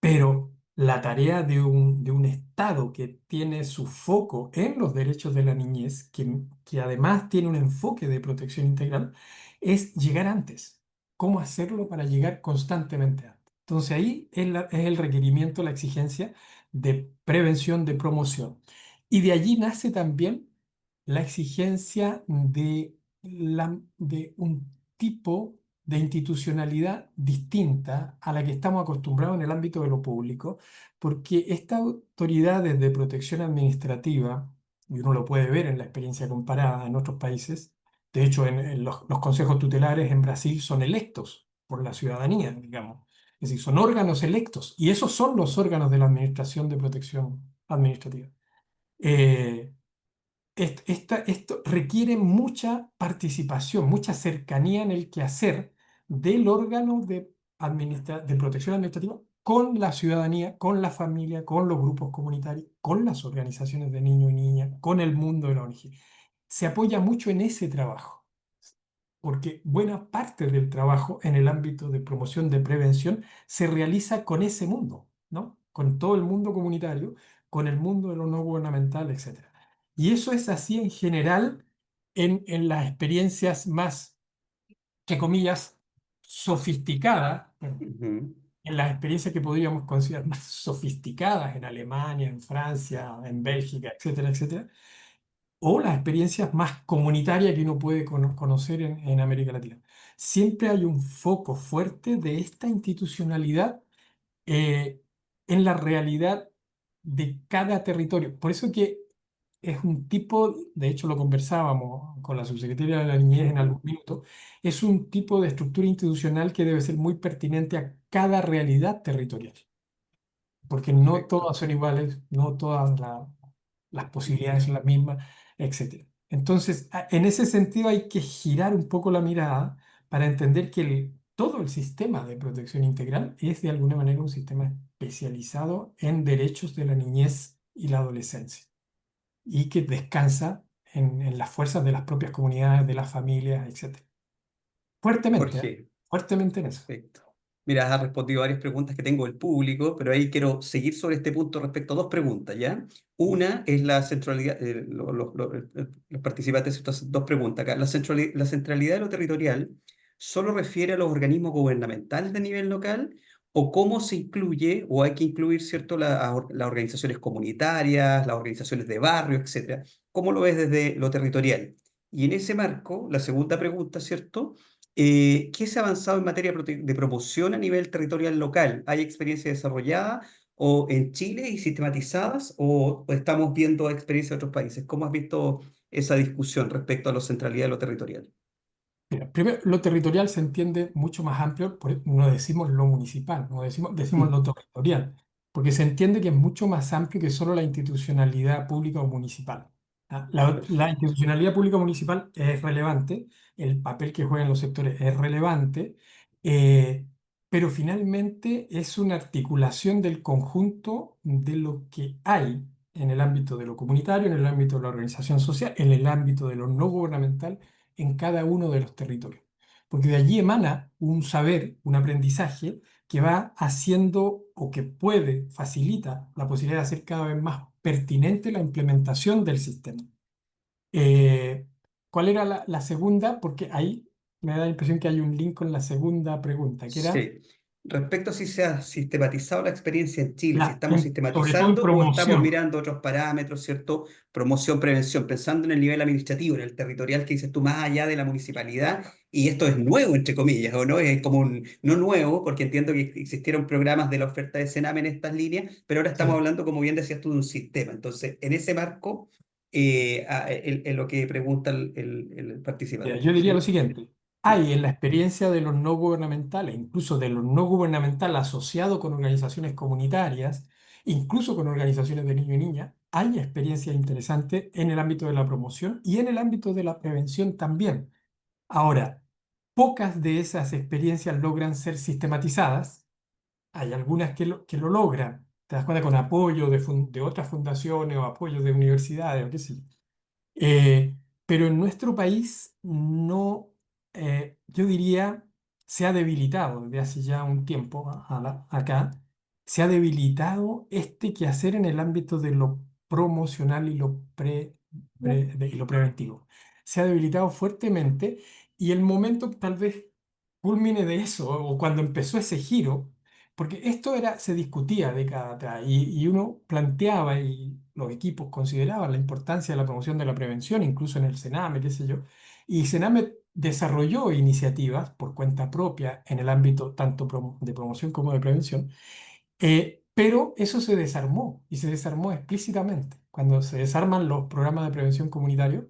Pero la tarea de un Estado que tiene su foco en los derechos de la niñez, que además tiene un enfoque de protección integral, es llegar antes. ¿Cómo hacerlo para llegar constantemente antes? Entonces ahí es el requerimiento, la exigencia de prevención, de promoción. Y de allí nace también la exigencia de un tipo de institucionalidad distinta a la que estamos acostumbrados en el ámbito de lo público, porque estas autoridades de protección administrativa, y uno lo puede ver en la experiencia comparada en otros países, de hecho en los consejos tutelares en Brasil son electos por la ciudadanía, digamos, es decir, son órganos electos, y esos son los órganos de la Administración de Protección Administrativa. Eh, esto requiere mucha participación, mucha cercanía en el quehacer del órgano de protección administrativa con la ciudadanía, con la familia, con los grupos comunitarios, con las organizaciones de niños y niñas, con el mundo de la ONG. Se apoya mucho en ese trabajo porque buena parte del trabajo en el ámbito de promoción de prevención se realiza con ese mundo, ¿no? Con todo el mundo comunitario, con el mundo de lo no gubernamental, etcétera. Y eso es así en general en las experiencias más, que comillas, sofisticadas, Ujú. en las experiencias que podríamos considerar más sofisticadas en Alemania, en Francia, en Bélgica, etcétera, etcétera, o las experiencias más comunitarias que uno puede conocer en América Latina. Siempre hay un foco fuerte de esta institucionalidad eh, en la realidad de cada territorio. Por eso que es un tipo, de hecho lo conversábamos con la subsecretaria de la Niñez en algún Ujú. minuto, es un tipo de estructura institucional que debe ser muy pertinente a cada realidad territorial porque no Perfecto. todas son iguales, no todas las posibilidades son las mismas, etcétera. Entonces, en ese sentido hay que girar un poco la mirada para entender que todo el sistema de protección integral es de alguna manera un sistema especializado en derechos de la niñez y la adolescencia y que descansa en las fuerzas de las propias comunidades, de las familias, etcétera. Fuertemente, ¿eh? Jorge, Fuertemente en eso. perfecto. Mira, has respondido varias preguntas que tengo del público, pero ahí quiero seguir sobre este punto respecto a dos preguntas, ¿ya? Una es la centralidad, los participantes de estas dos preguntas acá. La centralidad de lo territorial solo refiere a los organismos gubernamentales de nivel local o cómo se incluye o hay que incluir, ¿cierto?, las organizaciones comunitarias, las organizaciones de barrio, etcétera. ¿Cómo lo ves desde lo territorial? Y en ese marco, la segunda pregunta, ¿cierto? ¿Qué se ha avanzado en materia de promoción a nivel territorial local? ¿Hay experiencia desarrollada o en Chile y sistematizadas o estamos viendo experiencias de otros países? ¿Cómo has visto esa discusión respecto a la centralidad de lo territorial? Mira, primero, lo territorial se entiende mucho más amplio, no decimos lo municipal, no decimos lo territorial, porque se entiende que es mucho más amplio que solo la institucionalidad pública o municipal. ¿Ah? La Perfecto. institucionalidad pública o municipal es relevante, el papel que juegan los sectores es relevante, eh, pero finalmente es una articulación del conjunto de lo que hay en el ámbito de lo comunitario, en el ámbito de la organización social, en el ámbito de lo no gubernamental en cada uno de los territorios. Porque de allí emana un saber, un aprendizaje que va haciendo o que puede, facilita la posibilidad de hacer cada vez más pertinente la implementación del sistema. Eh, ¿Cuál era la segunda? Porque ahí me da la impresión que hay un link con la segunda pregunta, que era Sí. Respecto a si se ha sistematizado la experiencia en Chile, si estamos sobre todo en sistematizando o estamos promoción. mirando otros parámetros, ¿cierto? Promoción, prevención, pensando en el nivel administrativo, en el territorial que dices tú, más allá de la municipalidad, y esto es nuevo, entre comillas, ¿o no? Es como un, no nuevo, porque entiendo que existieron programas de la oferta de Sename en estas líneas, pero ahora estamos Sí. hablando, como bien decías tú, de un sistema. Entonces, en ese marco, en lo que pregunta el Mira, participante, yo diría lo ¿sí? siguiente. hay en la experiencia de los no gubernamentales, incluso de los no gubernamentales asociados con organizaciones comunitarias, incluso con organizaciones de niños y niñas, hay experiencias interesantes en el ámbito de la promoción y en el ámbito de la prevención también. Ahora, pocas de esas experiencias logran ser sistematizadas. Hay algunas que lo logran. Te das cuenta con apoyo de otras fundaciones o apoyo de universidades o qué sé yo. Eh, pero en nuestro país no, yo diría, se ha debilitado desde hace ya un tiempo acá, se ha debilitado este quehacer en el ámbito de lo promocional y y lo preventivo. Se ha debilitado fuertemente y el momento tal vez culmine de eso, o cuando empezó ese giro, porque esto era, se discutía décadas atrás y uno planteaba y los equipos consideraban la importancia de la promoción de la prevención, incluso en el Sename, qué sé yo. Y Sename desarrolló iniciativas por cuenta propia en el ámbito tanto de promoción como de prevención, pero eso se desarmó y se desarmó explícitamente. Cuando se desarman los programas de prevención comunitarios,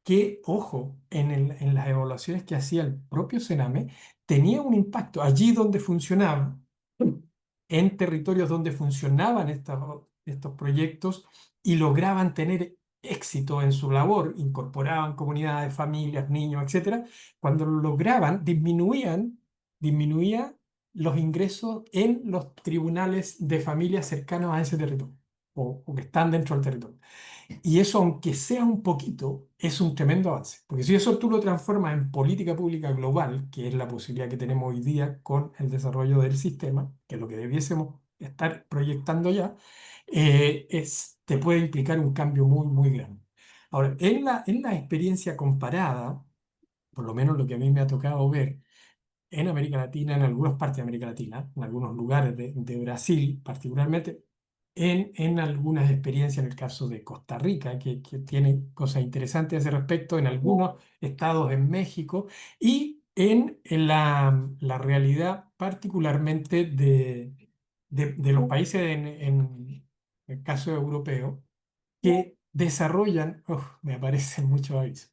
que, ojo, en las evaluaciones que hacía el propio Sename, tenía un impacto allí donde funcionaba, en territorios donde funcionaban estos proyectos y lograban tener éxito en su labor, incorporaban comunidades, familias, niños, etcétera. Cuando lo lograban, disminuía los ingresos en los tribunales de familias cercanos a ese territorio o que están dentro del territorio. Y eso, aunque sea un poquito, es un tremendo avance. Porque si eso tú lo transformas en política pública global, que es la posibilidad que tenemos hoy día con el desarrollo del sistema, que es lo que debiésemos estar proyectando ya, te puede implicar un cambio muy, muy grande. Ahora, en la experiencia comparada, por lo menos lo que a mí me ha tocado ver, en América Latina, en algunas partes de América Latina, en algunos lugares de Brasil particularmente, en algunas experiencias, en el caso de Costa Rica, que tiene cosas interesantes a ese respecto, en algunos estados en México y en la realidad particularmente de los países en el caso europeo que desarrollan, me aparecen muchos avisos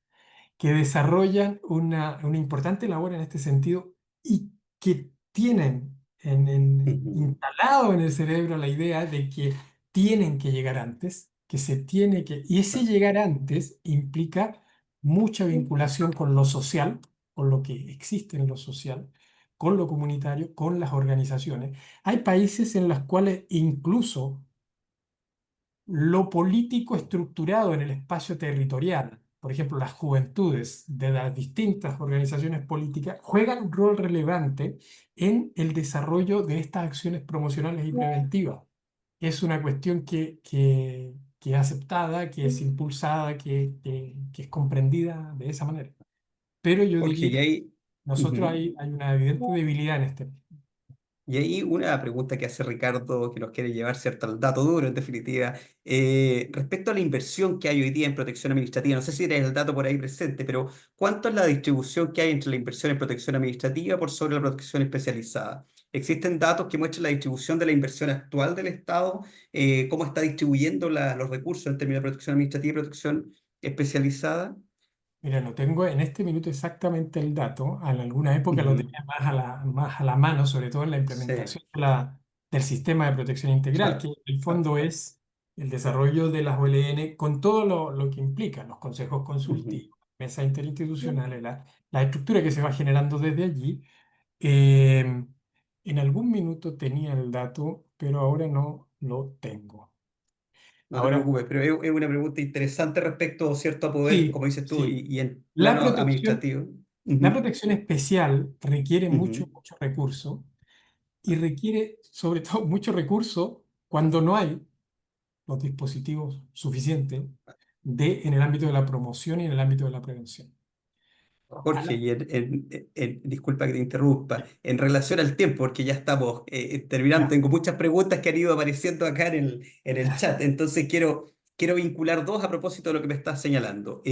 que desarrollan una importante labor en este sentido y que tienen Ujú. instalado en el cerebro la idea de que tienen que llegar antes, que se tiene que... Y ese llegar antes implica mucha vinculación con lo social, con lo que existe en lo social, con lo comunitario, con las organizaciones. Hay países en los cuales incluso lo político estructurado en el espacio territorial, por ejemplo, las juventudes de las distintas organizaciones políticas, juegan un rol relevante en el desarrollo de estas acciones promocionales y preventivas. Es una cuestión que es aceptada, que es impulsada, que es comprendida de esa manera. Pero yo Jorge, diría y que ahí, nosotros ujú. hay una evidente debilidad en este. Y ahí una pregunta que hace Ricardo, que nos quiere llevar, ¿cierto?, al dato duro, en definitiva. Respecto a la inversión que hay hoy día en protección administrativa, no sé si tienes el dato por ahí presente, pero ¿cuánto es la distribución que hay entre la inversión en protección administrativa por sobre la protección especializada? ¿Existen datos que muestren la distribución de la inversión actual del Estado? ¿Cómo está distribuyendo los recursos en términos de protección administrativa y protección especializada? Mira, no tengo en este minuto exactamente el dato. En alguna época lo Ujú. tenía más a la mano, sobre todo en la Sí, implementación del sistema de protección integral, que claro. en el Claro. fondo es el desarrollo de las OLN con todo lo que implica, los consejos Ujú. consultivos, mesas interinstitucionales, la estructura que se va generando desde allí. Eh, en algún minuto tenía el dato, pero ahora no lo tengo. No te Ahora, preocupes, pero es una pregunta interesante respecto, ¿cierto?, a poder, sí, como dices tú, sí. y en La plano protección administrativo. La Ujú, protección especial requiere mucho, ujú. mucho recurso y requiere sobre todo mucho recurso cuando no hay los dispositivos suficientes en el ámbito de la promoción y en el ámbito de la prevención. A Jorge, la- y disculpa que te interrumpa, en relación al tiempo, porque ya estamos terminando, ya, tengo muchas preguntas que han ido apareciendo acá en el chat, entonces quiero vincular dos a propósito de lo que me estás señalando.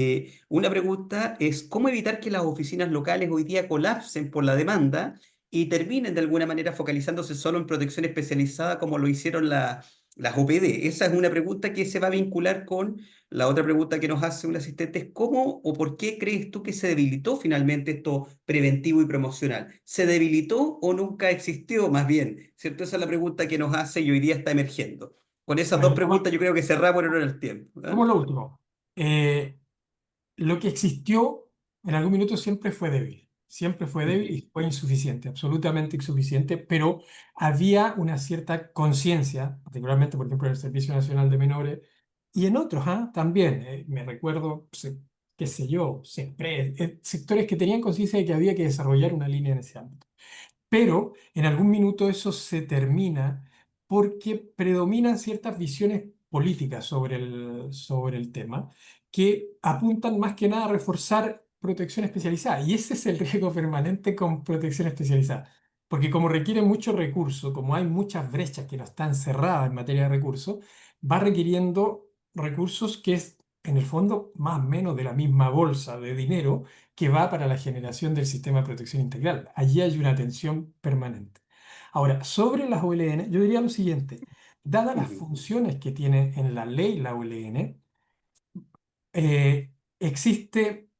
Una pregunta es, ¿cómo evitar que las oficinas locales hoy día colapsen por la demanda y terminen de alguna manera focalizándose solo en protección especializada como lo hicieron las OPD? Esa es una pregunta que se va a vincular con la otra pregunta que nos hace un asistente, es ¿cómo o por qué crees tú que se debilitó finalmente esto preventivo y promocional? ¿Se debilitó o nunca existió más bien? ¿Cierto? Esa es la pregunta que nos hace y hoy día está emergiendo. Con A esas ver, dos preguntas yo creo que cerramos en hora del tiempo. ¿Ah? vamos a lo último. Lo que existió en algún minuto siempre fue débil Ujú, y fue insuficiente, absolutamente insuficiente, pero había una cierta conciencia, particularmente, por ejemplo, en el Servicio Nacional de Menores y en otros, también, me recuerdo, qué sé yo, sectores que tenían conciencia de que había que desarrollar una línea en ese ámbito. Pero en algún minuto eso se termina porque predominan ciertas visiones políticas sobre el tema que apuntan más que nada a reforzar protección especializada. Y ese es el riesgo permanente con protección especializada. Porque como requiere mucho recurso, como hay muchas brechas que no están cerradas en materia de recursos, va requiriendo recursos que es, en el fondo, más o menos de la misma bolsa de dinero que va para la generación del sistema de protección integral. Allí hay una tensión permanente. Ahora, sobre las OLN, yo diría lo siguiente, dadas las ujú, funciones que tiene en la ley la OLN, existe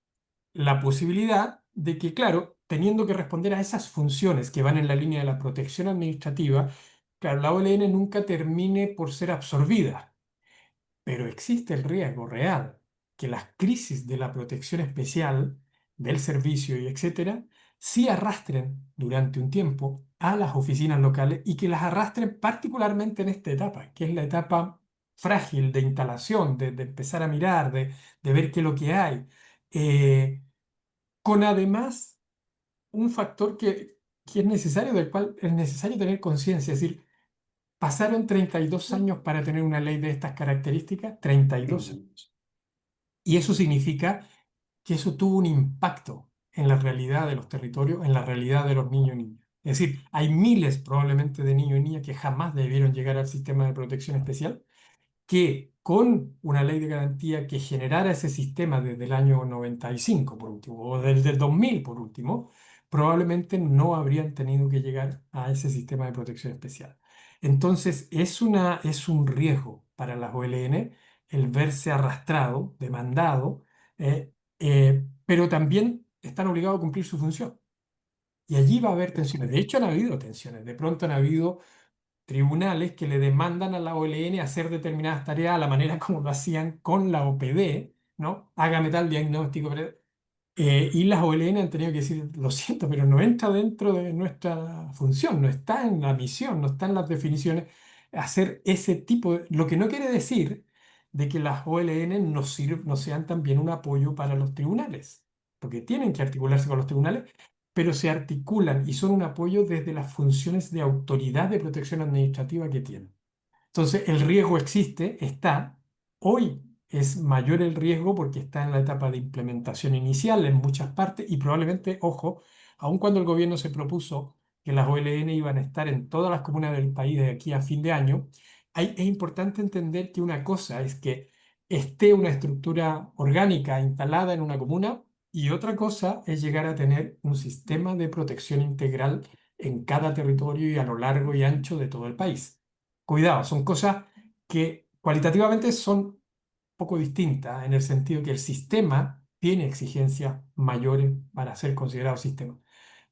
la posibilidad de que, claro, teniendo que responder a esas funciones que van en la línea de la protección administrativa, claro, la OLN nunca termine por ser absorbida. Pero existe el riesgo real que las crisis de la protección especial, del servicio y etcétera, sí arrastren durante un tiempo a las oficinas locales y que las arrastren particularmente en esta etapa, que es la etapa frágil de instalación, de empezar a mirar, de ver qué es lo que hay, eh, con además un factor que es necesario, del cual es necesario tener conciencia, es decir, pasaron 32 años para tener una ley de estas características, 32 ujú. años. Y eso significa que eso tuvo un impacto en la realidad de los territorios, en la realidad de los niños y niñas. Es decir, hay miles probablemente de niños y niñas que jamás debieron llegar al sistema de protección especial que con una ley de garantía que generara ese sistema desde el año 95 por último, o desde el 2000 por último, probablemente no habrían tenido que llegar a ese sistema de protección especial. Entonces, es un riesgo para las OLN el verse arrastrado, demandado, pero también están obligados a cumplir su función. Y allí va a haber tensiones. De hecho, han habido tensiones. De pronto han habido tribunales que le demandan a la OLN hacer determinadas tareas a la manera como lo hacían con la OPD, ¿no? Hágame tal diagnóstico. Y las OLN han tenido que decir, lo siento, pero no entra dentro de nuestra función, no está en la misión, no está en las definiciones hacer ese tipo de... Lo que no quiere decir de que las OLN no sean también un apoyo para los tribunales, porque tienen que articularse con los tribunales, pero se articulan y son un apoyo desde las funciones de autoridad de protección administrativa que tienen. Entonces, el riesgo existe, está. Hoy es mayor el riesgo porque está en la etapa de implementación inicial en muchas partes y probablemente, ojo, aun cuando el gobierno se propuso que las OLN iban a estar en todas las comunas del país de aquí a fin de año, es importante entender que una cosa es que esté una estructura orgánica instalada en una comuna y otra cosa es llegar a tener un sistema de protección integral en cada territorio y a lo largo y ancho de todo el país. Cuidado, son cosas que cualitativamente son poco distintas en el sentido que el sistema tiene exigencias mayores para ser considerado sistema.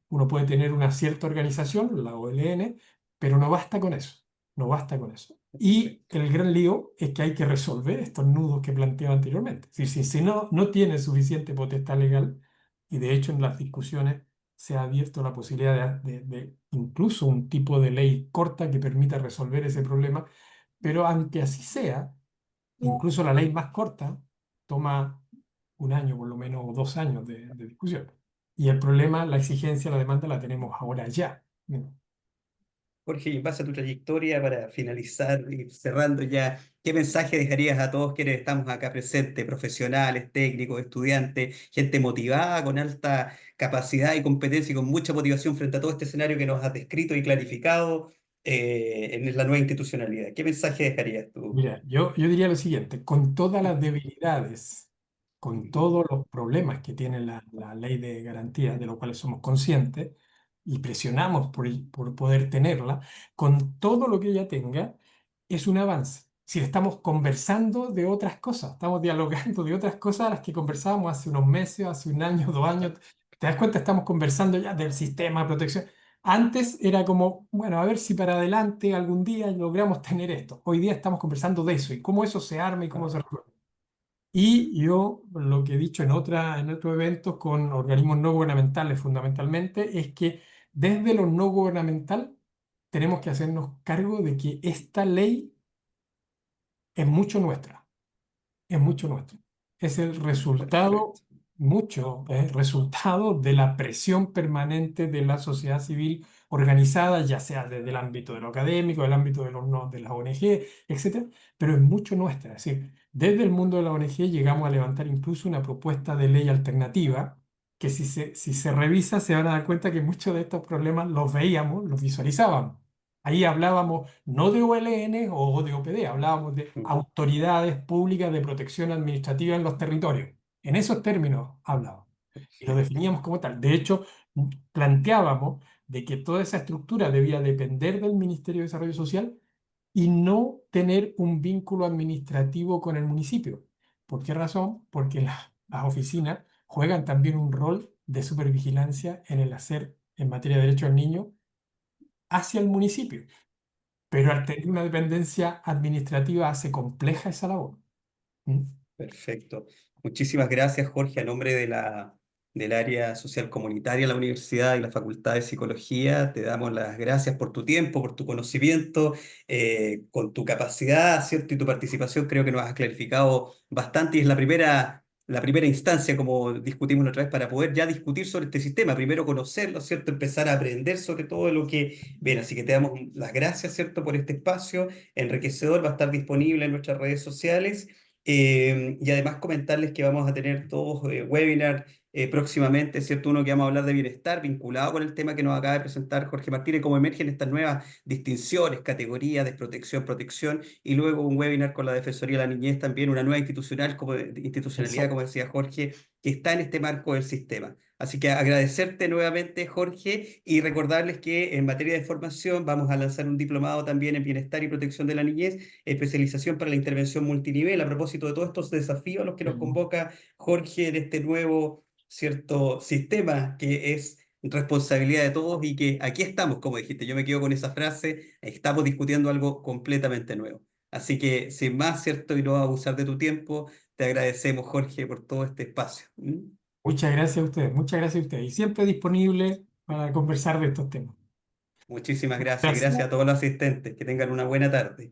Uno puede tener una cierta organización, la OLN, pero no basta con eso. No basta con eso. Y el gran lío es que hay que resolver estos nudos que planteaba anteriormente. Es decir, si no, no tiene suficiente potestad legal, y de hecho en las discusiones se ha abierto la posibilidad de incluso un tipo de ley corta que permita resolver ese problema, pero aunque así sea, incluso la ley más corta toma un año, por lo menos, o 2 años de discusión. Y el problema, la exigencia, la demanda la tenemos ahora ya. Jorge, y en base a tu trayectoria, para finalizar y cerrando ya, ¿qué mensaje dejarías a todos quienes estamos acá presentes, profesionales, técnicos, estudiantes, gente motivada, con alta capacidad y competencia y con mucha motivación frente a todo este escenario que nos has descrito y clarificado en la nueva institucionalidad? ¿Qué mensaje dejarías tú? Mira, yo diría lo siguiente, con todas las debilidades, con todos los problemas que tiene la ley de garantía, de los cuales somos conscientes y presionamos por poder tenerla, con todo lo que ella tenga, es un avance. Si estamos conversando de otras cosas, estamos dialogando de otras cosas a las que conversábamos hace unos meses, hace un año, 2 años. ¿Te das cuenta? Estamos conversando ya del sistema de protección. Antes era como, bueno, a ver si para adelante algún día logramos tener esto. Hoy día estamos conversando de eso y cómo eso se arma y cómo se resuelve. Y yo lo que he dicho en otros eventos con organismos no gubernamentales fundamentalmente es que desde lo no gubernamental tenemos que hacernos cargo de que esta ley es mucho nuestra, es mucho nuestro. Es el resultado, Perfecto. mucho, es el resultado de la presión permanente de la sociedad civil organizada, ya sea desde el ámbito de lo académico, del ámbito de, los, de las ONG, etcétera, pero es mucho nuestra. Es decir, desde el mundo de la ONG llegamos a levantar incluso una propuesta de ley alternativa que si se revisa se van a dar cuenta que muchos de estos problemas los veíamos, los visualizábamos. Ahí hablábamos no de OLN o de OPD, hablábamos de Mm. autoridades públicas de protección administrativa en los territorios. En esos términos hablábamos y lo Perfecto. definíamos como tal. De hecho, planteábamos de que toda esa estructura debía depender del Ministerio de Desarrollo Social y no tener un vínculo administrativo con el municipio. ¿Por qué razón? Porque las oficinas juegan también un rol de supervigilancia en el hacer en materia de derechos del niño hacia el municipio, pero al tener una dependencia administrativa hace compleja esa labor. ¿Mm? Perfecto. Muchísimas gracias, Jorge, a nombre de del área social comunitaria de la universidad y la Facultad de Psicología. Te damos las gracias por tu tiempo, por tu conocimiento, con tu capacidad, ¿cierto? Y tu participación. Creo que nos has clarificado bastante y es la primera instancia, como discutimos la otra vez, para poder ya discutir sobre este sistema. Primero conocerlo, ¿cierto? Empezar a aprender sobre todo lo que ven. Así que te damos las gracias, ¿cierto? Por este espacio enriquecedor. Va a estar disponible en nuestras redes sociales. Y además comentarles que vamos a tener todos webinars próximamente, ¿cierto? Uno que vamos a hablar de bienestar vinculado con el tema que nos acaba de presentar Jorge Martínez, cómo emergen estas nuevas distinciones, categorías, desprotección, protección, y luego un webinar con la Defensoría de la Niñez también, una nueva institucionalidad, como Exacto. decía Jorge, que está en este marco del sistema. Así que agradecerte nuevamente, Jorge, y recordarles que en materia de formación vamos a lanzar un diplomado también en bienestar y protección de la niñez, especialización para la intervención multinivel, a propósito de todos estos desafíos a los que nos convoca Jorge en este nuevo, cierto, sistema que es responsabilidad de todos y que aquí estamos, como dijiste, yo me quedo con esa frase, estamos discutiendo algo completamente nuevo. Así que, sin más, ¿cierto? Y no abusar de tu tiempo, te agradecemos, Jorge, por todo este espacio. ¿Mm? Muchas gracias a ustedes, muchas gracias a ustedes. Y siempre disponible para conversar de estos temas. Muchísimas gracias y Gracias. gracias a todos los asistentes. Que tengan una buena tarde.